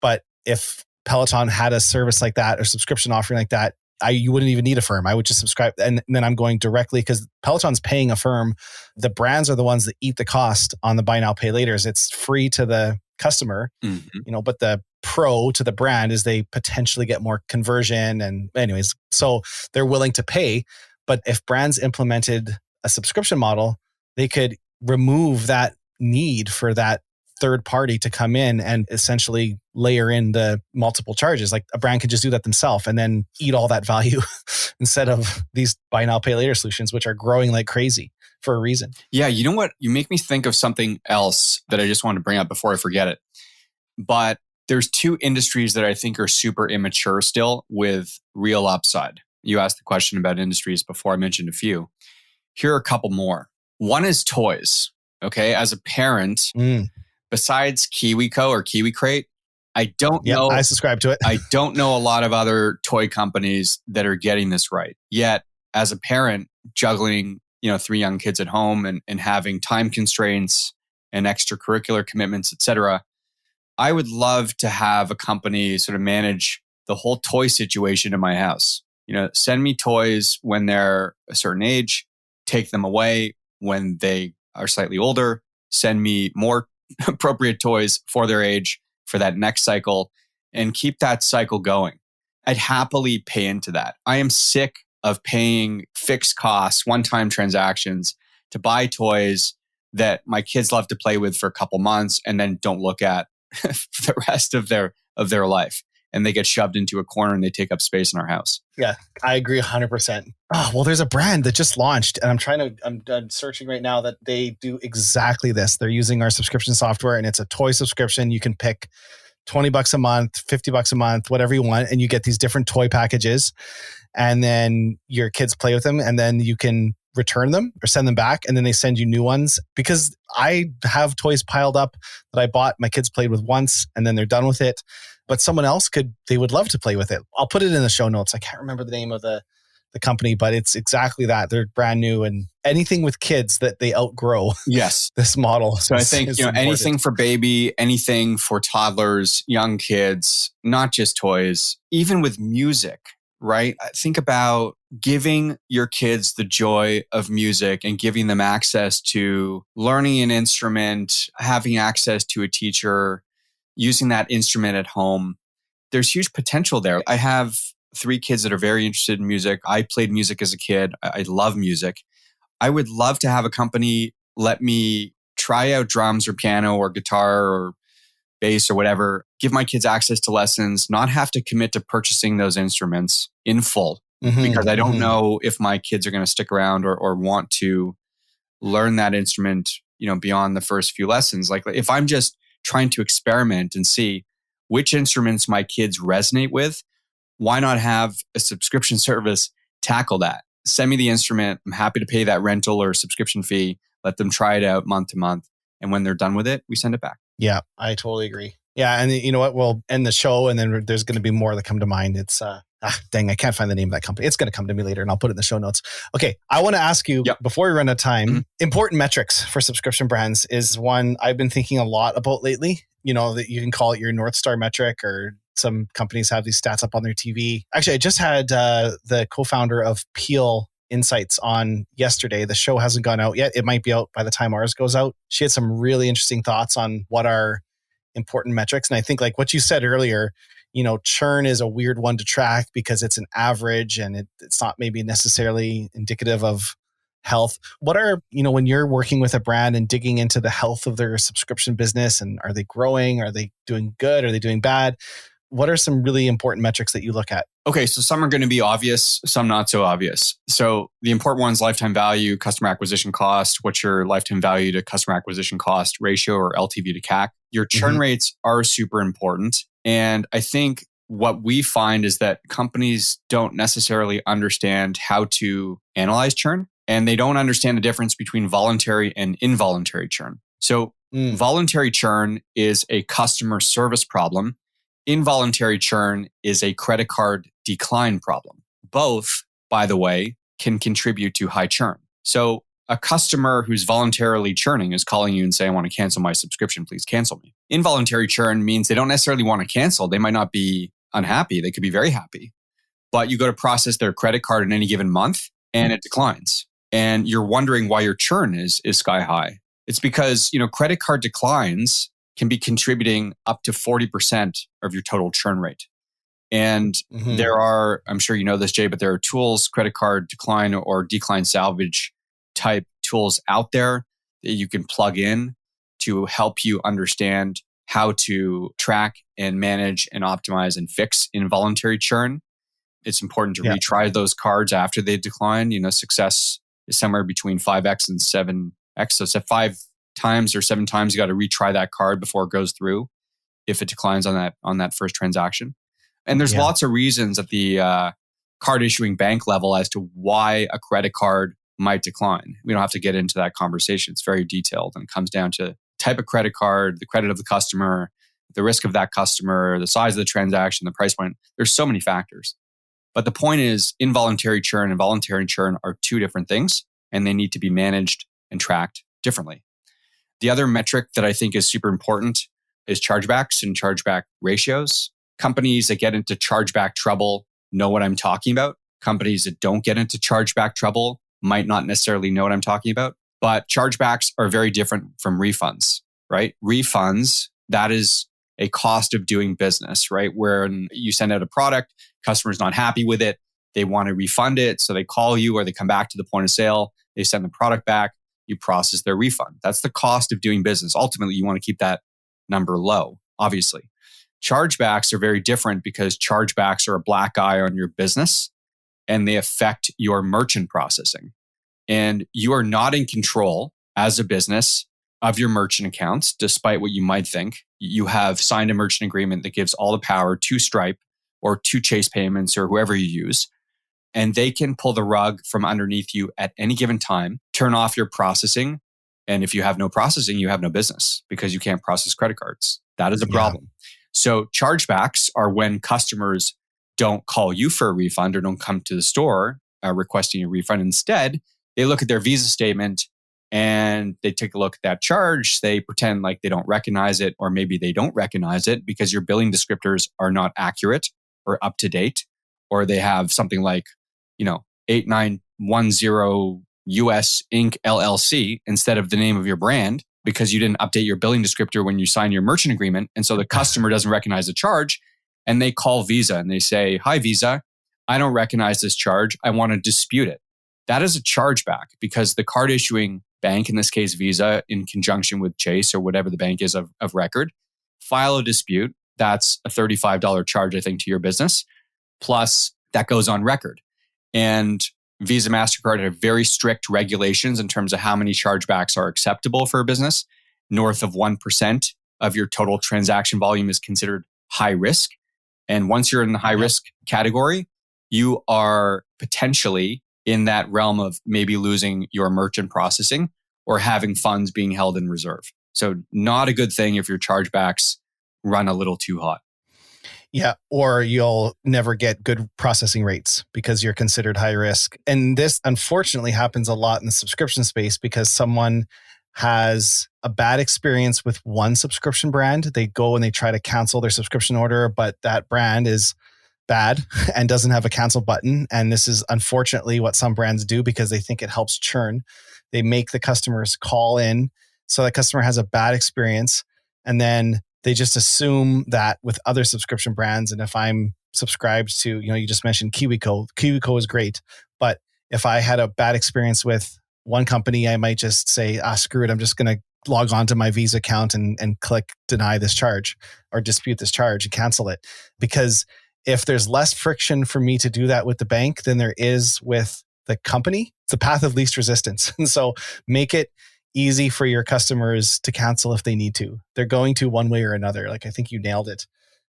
But if Peloton had a service like that or subscription offering like that, you wouldn't even need a firm. I would just subscribe. And then I'm going directly because Peloton's paying a firm. The brands are the ones that eat the cost on the buy now, pay laters. It's free to the customer, but the pro to the brand is they potentially get more conversion. And anyways, so they're willing to pay. But if brands implemented a subscription model, they could remove that need for that third party to come in and essentially layer in the multiple charges. Like a brand could just do that themselves and then eat all that value instead of these buy now, pay later solutions, which are growing like crazy for a reason. Yeah. You know what? You make me think of something else that I just wanted to bring up before I forget it. But there's two industries that I think are super immature still with real upside. You asked the question about industries before. I mentioned a few. Here are a couple more. One is toys. Okay. As a parent, besides KiwiCo or Kiwi Crate, I don't know. I subscribe to it. I don't know a lot of other toy companies that are getting this right. Yet, as a parent, juggling 3 young kids at home and having time constraints and extracurricular commitments, etc., I would love to have a company sort of manage the whole toy situation in my house. Send me toys when they're a certain age, take them away when they are slightly older, send me more appropriate toys for their age for that next cycle, and keep that cycle going. I'd happily pay into that. I am sick of paying fixed costs, one-time transactions to buy toys that my kids love to play with for a couple months and then don't look at for the rest of their life. And they get shoved into a corner and they take up space in our house. Yeah, I agree 100%. Oh, well, there's a brand that just launched and I'm searching right now that they do exactly this. They're using our subscription software and it's a toy subscription. You can pick $20 a month, $50 a month, whatever you want. And you get these different toy packages and then your kids play with them and then you can return them or send them back and then they send you new ones. Because I have toys piled up that I bought, my kids played with once and then they're done with it. But someone else they would love to play with it. I'll put it in the show notes. I can't remember the name of the company, but it's exactly that. They're brand new and anything with kids that they outgrow. Yes. This model. So I think, anything for baby, anything for toddlers, young kids, not just toys, even with music, right? Think about giving your kids the joy of music and giving them access to learning an instrument, having access to a teacher, using that instrument at home. There's huge potential there. I have 3 kids that are very interested in music. I played music as a kid. I love music. I would love to have a company let me try out drums or piano or guitar or bass or whatever, give my kids access to lessons, not have to commit to purchasing those instruments in full because I don't know if my kids are going to stick around or want to learn that instrument, beyond the first few lessons. Like if I'm just trying to experiment and see which instruments my kids resonate with, why not have a subscription service tackle that? Send me the instrument. I'm happy to pay that rental or subscription fee. Let them try it out month to month. And when they're done with it, we send it back. Yeah, I totally agree. Yeah. And you know what? We'll end the show and then there's going to be more that come to mind. It's, dang, I can't find the name of that company. It's going to come to me later and I'll put it in the show notes. Okay. I want to ask you before we run out of time, important metrics for subscription brands is one I've been thinking a lot about lately. That you can call it your North Star metric, or some companies have these stats up on their TV. Actually, I just had the co-founder of Peel Insights on yesterday. The show hasn't gone out yet. It might be out by the time ours goes out. She had some really interesting thoughts on what are important metrics. And I think like what you said earlier, churn is a weird one to track because it's an average and it's not maybe necessarily indicative of health. What are, when you're working with a brand and digging into the health of their subscription business, and are they growing? Are they doing good? Are they doing bad? What are some really important metrics that you look at? Okay, so some are going to be obvious, some not so obvious. So the important ones, lifetime value, customer acquisition cost. What's your lifetime value to customer acquisition cost ratio, or LTV to CAC? Your churn rates are super important. And I think what we find is that companies don't necessarily understand how to analyze churn, and they don't understand the difference between voluntary and involuntary churn. So voluntary churn is a customer service problem. Involuntary churn is a credit card decline problem. Both, by the way, can contribute to high churn. So a customer who's voluntarily churning is calling you and saying, I want to cancel my subscription, please cancel me. Involuntary churn means they don't necessarily want to cancel. They might not be unhappy. They could be very happy, but you go to process their credit card in any given month and it declines. And you're wondering why your churn is sky high. It's because, credit card declines can be contributing up to 40% of your total churn rate. And there are, I'm sure you know this, Jay, but there are tools, credit card decline or decline salvage type tools out there that you can plug in to help you understand how to track and manage and optimize and fix involuntary churn. It's important to retry those cards after they decline. Success is somewhere between 5x and 7x. So 5 times or 7 times, you got to retry that card before it goes through if it declines on that first transaction. And there's lots of reasons at the card issuing bank level as to why a credit card might decline. We don't have to get into that conversation. It's very detailed and it comes down to type of credit card, the credit of the customer, the risk of that customer, the size of the transaction, the price point. There's so many factors. But the point is, involuntary churn and voluntary churn are 2 different things, and they need to be managed and tracked differently. The other metric that I think is super important is chargebacks and chargeback ratios. Companies that get into chargeback trouble know what I'm talking about. Companies that don't get into chargeback trouble might not necessarily know what I'm talking about. But chargebacks are very different from refunds, right? Refunds, that is a cost of doing business, right? Where you send out a product, customer's not happy with it, they want to refund it, so they call you or they come back to the point of sale, they send the product back, you process their refund. That's the cost of doing business. Ultimately, you want to keep that number low, obviously. Chargebacks are very different because chargebacks are a black eye on your business and they affect your merchant processing. And you are not in control as a business of your merchant accounts, despite what you might think. You have signed a merchant agreement that gives all the power to Stripe or to Chase Payments or whoever you use. And they can pull the rug from underneath you at any given time, turn off your processing. And if you have no processing, you have no business because you can't process credit cards. That is a problem. So chargebacks are when customers don't call you for a refund or don't come to the store requesting a refund. Instead, they look at their Visa statement and they take a look at that charge. They pretend like they don't recognize it, or maybe they don't recognize it because your billing descriptors are not accurate or up to date, or they have something like, 8910 US Inc. LLC instead of the name of your brand because you didn't update your billing descriptor when you signed your merchant agreement. And so the customer doesn't recognize the charge and they call Visa and they say, "Hi, Visa, I don't recognize this charge. I want to dispute it." That is a chargeback because the card issuing bank, in this case Visa, in conjunction with Chase or whatever the bank is of record, file a dispute. That's a $35 charge, I think, to your business. Plus, that goes on record. And Visa, MasterCard have very strict regulations in terms of how many chargebacks are acceptable for a business. North of 1% of your total transaction volume is considered high risk. And once you're in the high risk category, you are potentially in that realm of maybe losing your merchant processing or having funds being held in reserve. So not a good thing if your chargebacks run a little too hot. Yeah, or you'll never get good processing rates because you're considered high risk. And this unfortunately happens a lot in the subscription space because someone has a bad experience with one subscription brand. They go and they try to cancel their subscription order, but that brand is bad and doesn't have a cancel button. And this is unfortunately what some brands do because they think it helps churn. They make the customers call in so the customer has a bad experience. And then they just assume that with other subscription brands, and if I'm subscribed to, you just mentioned KiwiCo is great. But if I had a bad experience with one company, I might just say, screw it, I'm just going to log on to my Visa account and click deny this charge or dispute this charge and cancel it. Because if there's less friction for me to do that with the bank than there is with the company, it's the path of least resistance. And so make it easy for your customers to cancel if they need to. They're going to one way or another. Like, I think you nailed it.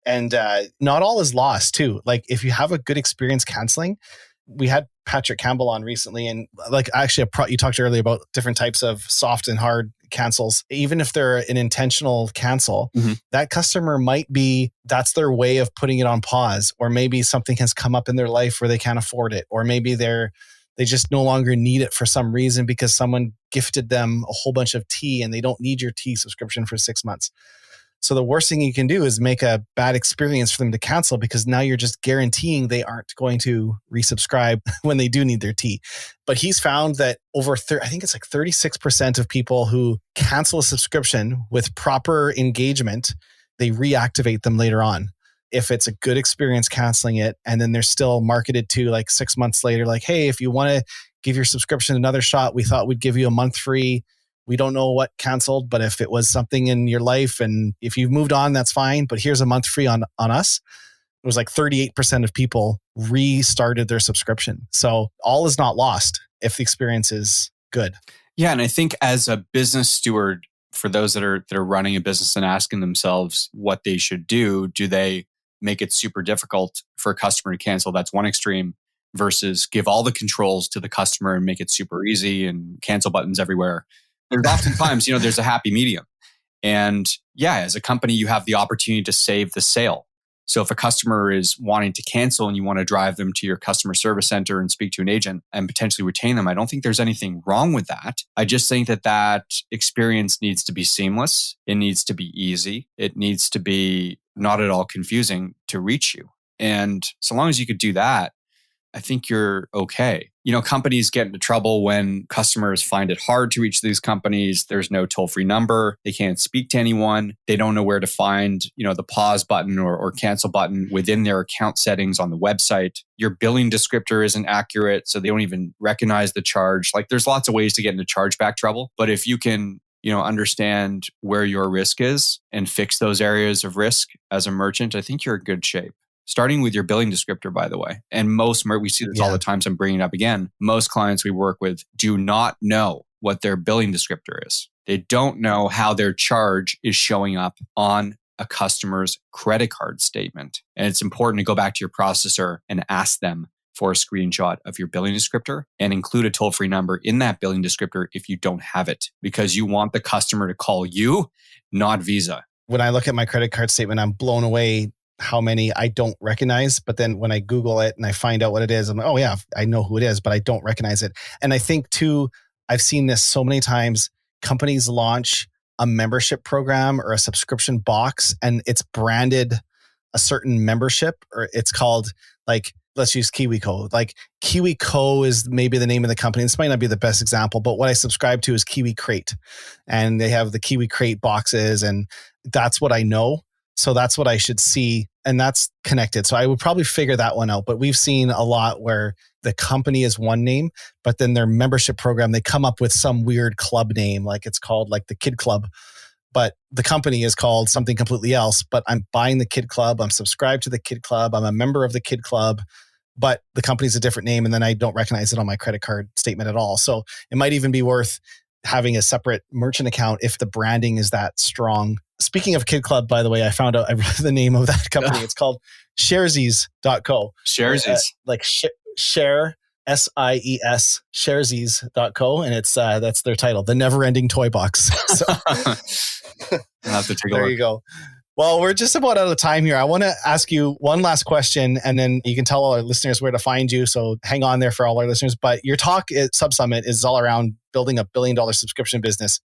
And not all is lost too. Like if you have a good experience canceling, we had Patrick Campbell on recently, and like actually you talked earlier about different types of soft and hard cancels. Even if they're an intentional cancel, that customer might be, that's their way of putting it on pause, or maybe something has come up in their life where they can't afford it, or maybe they just no longer need it for some reason because someone gifted them a whole bunch of tea and they don't need your tea subscription for 6 months. So the worst thing you can do is make a bad experience for them to cancel, because now you're just guaranteeing they aren't going to resubscribe when they do need their tea. But he's found that I think it's like 36% of people who cancel a subscription with proper engagement, they reactivate them later on. If it's a good experience canceling it, and then they're still marketed to like 6 months later, like, hey, if you want to give your subscription another shot, we thought we'd give you a month free. We don't know what canceled, but if it was something in your life and if you've moved on, that's fine. But here's a month free on us. It was like 38% of people restarted their subscription. So all is not lost if the experience is good. Yeah. And I think as a business steward, for those that are running a business and asking themselves what they should do they make it super difficult for a customer to cancel? That's one extreme, versus give all the controls to the customer and make it super easy and cancel buttons everywhere. There's oftentimes, there's a happy medium. And yeah, as a company, you have the opportunity to save the sale. So if a customer is wanting to cancel and you want to drive them to your customer service center and speak to an agent and potentially retain them, I don't think there's anything wrong with that. I just think that experience needs to be seamless. It needs to be easy. It needs to be not at all confusing to reach you. And so long as you could do that, I think you're okay. Companies get into trouble when customers find it hard to reach these companies. There's no toll-free number. They can't speak to anyone. They don't know where to find, the pause button or cancel button within their account settings on the website. Your billing descriptor isn't accurate, so they don't even recognize the charge. Like, there's lots of ways to get into chargeback trouble. But if you can, understand where your risk is and fix those areas of risk as a merchant, I think you're in good shape. Starting with your billing descriptor, by the way. And we see this all the time, so I'm bringing it up again. Most clients we work with do not know what their billing descriptor is. They don't know how their charge is showing up on a customer's credit card statement. And it's important to go back to your processor and ask them for a screenshot of your billing descriptor and include a toll-free number in that billing descriptor if you don't have it, because you want the customer to call you, not Visa. When I look at my credit card statement, I'm blown away how many I don't recognize. But then when I Google it and I find out what it is, I'm like, oh yeah, I know who it is, but I don't recognize it. And I think too, I've seen this so many times, companies launch a membership program or a subscription box and it's branded a certain membership, or it's called, like, let's use KiwiCo. Like, KiwiCo is maybe the name of the company. This might not be the best example, but what I subscribe to is Kiwi Crate. And they have the Kiwi Crate boxes, and that's what I know. So that's what I should see. And that's connected. So I would probably figure that one out. But we've seen a lot where the company is one name, but then their membership program, they come up with some weird club name, like it's called like the Kid Club. But the company is called something completely else. But I'm buying the Kid Club. I'm subscribed to the Kid Club. I'm a member of the Kid Club. But the company's a different name. And then I don't recognize it on my credit card statement at all. So it might even be worth having a separate merchant account if the branding is that strong. Speaking of Kid Club, by the way, I found out the name of that company. It's called Sharesies.co. Sharesies. Share, SIES, Sharesies.co. And it's that's their title, The Never Ending Toy Box. So I'll have to take a there look. you go. Well, we're just about out of time here. I want to ask you one last question, and then you can tell all our listeners where to find you. So hang on there for all our listeners. But your talk at Sub Summit is all around building a $1 billion subscription business.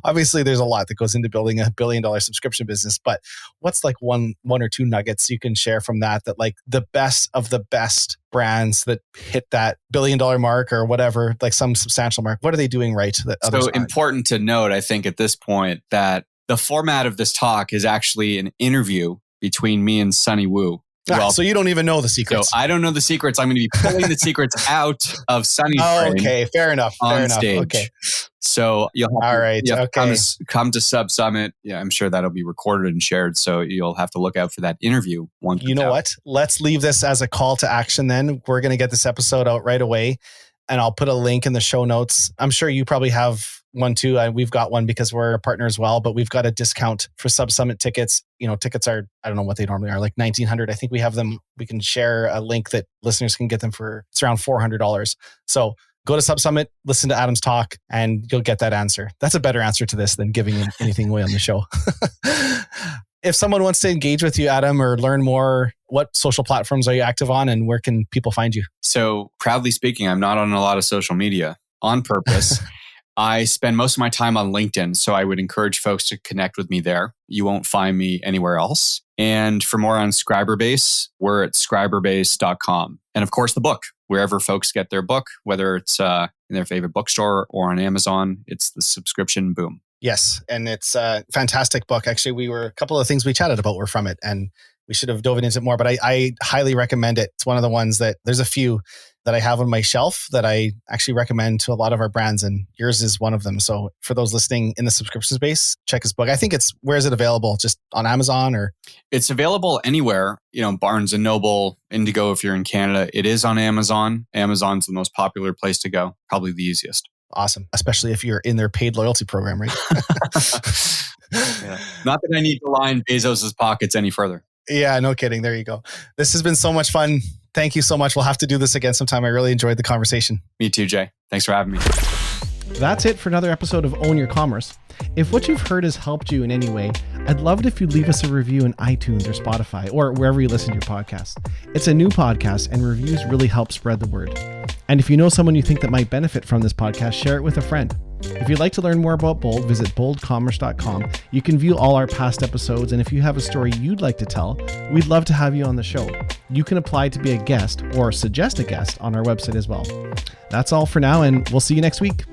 Obviously there's a lot that goes into building a $1 billion subscription business, but what's like one or two nuggets you can share from that like the best of the best brands that hit that $1 billion mark or whatever, like some substantial mark? What are they doing right that others aren't? Important to note, I think at this point, that the format of this talk is actually an interview between me and Sunny Wu. So you don't even know the secrets. So I don't know the secrets. I'm going to be pulling the secrets out of Sunny's brain. Okay, fair enough. Stage. Okay. So you'll have to come to Sub Summit. Yeah, I'm sure that'll be recorded and shared. So you'll have to look out for that interview. You know what? Let's leave this as a call to action then. We're going to get this episode out right away. And I'll put a link in the show notes. I'm sure you probably have one too. We've got one because we're a partner as well, but we've got a discount for Sub Summit tickets. Tickets are, I don't know what they normally are, like $1,900. I think we have them. We can share a link that listeners can get them for, it's around $400. So go to Sub Summit, listen to Adam's talk, and you'll get that answer. That's a better answer to this than giving anything away on the show. If someone wants to engage with you, Adam, or learn more, what social platforms are you active on and where can people find you? So proudly speaking, I'm not on a lot of social media on purpose. I spend most of my time on LinkedIn, so I would encourage folks to connect with me there. You won't find me anywhere else. And for more on Scriberbase, we're at scriberbase.com. And of course, the book, wherever folks get their book, whether it's in their favorite bookstore or on Amazon, it's the subscription boom. Yes. And it's a fantastic book. Actually, a couple of things we chatted about were from it, and we should have dove into it more, but I highly recommend it. It's one of the ones that there's a few that I have on my shelf that I actually recommend to a lot of our brands, and yours is one of them. So for those listening in the subscription space, check his book. I think where is it available? Just on Amazon or? It's available anywhere, Barnes & Noble, Indigo if you're in Canada. It is on Amazon. Amazon's the most popular place to go, probably the easiest. Awesome. Especially if you're in their paid loyalty program, right? Yeah. Not that I need to line Bezos' pockets any further. Yeah, no kidding. There you go. This has been so much fun. Thank you so much. We'll have to do this again sometime. I really enjoyed the conversation. Me too, Jay. Thanks for having me. That's it for another episode of Own Your Commerce. If what you've heard has helped you in any way, I'd love it if you'd leave us a review in iTunes or Spotify or wherever you listen to your podcast. It's a new podcast and reviews really help spread the word. And if you know someone you think that might benefit from this podcast, share it with a friend. If you'd like to learn more about Bold, visit boldcommerce.com. You can view all our past episodes, and if you have a story you'd like to tell, we'd love to have you on the show. You can apply to be a guest or suggest a guest on our website as well. That's all for now, and we'll see you next week.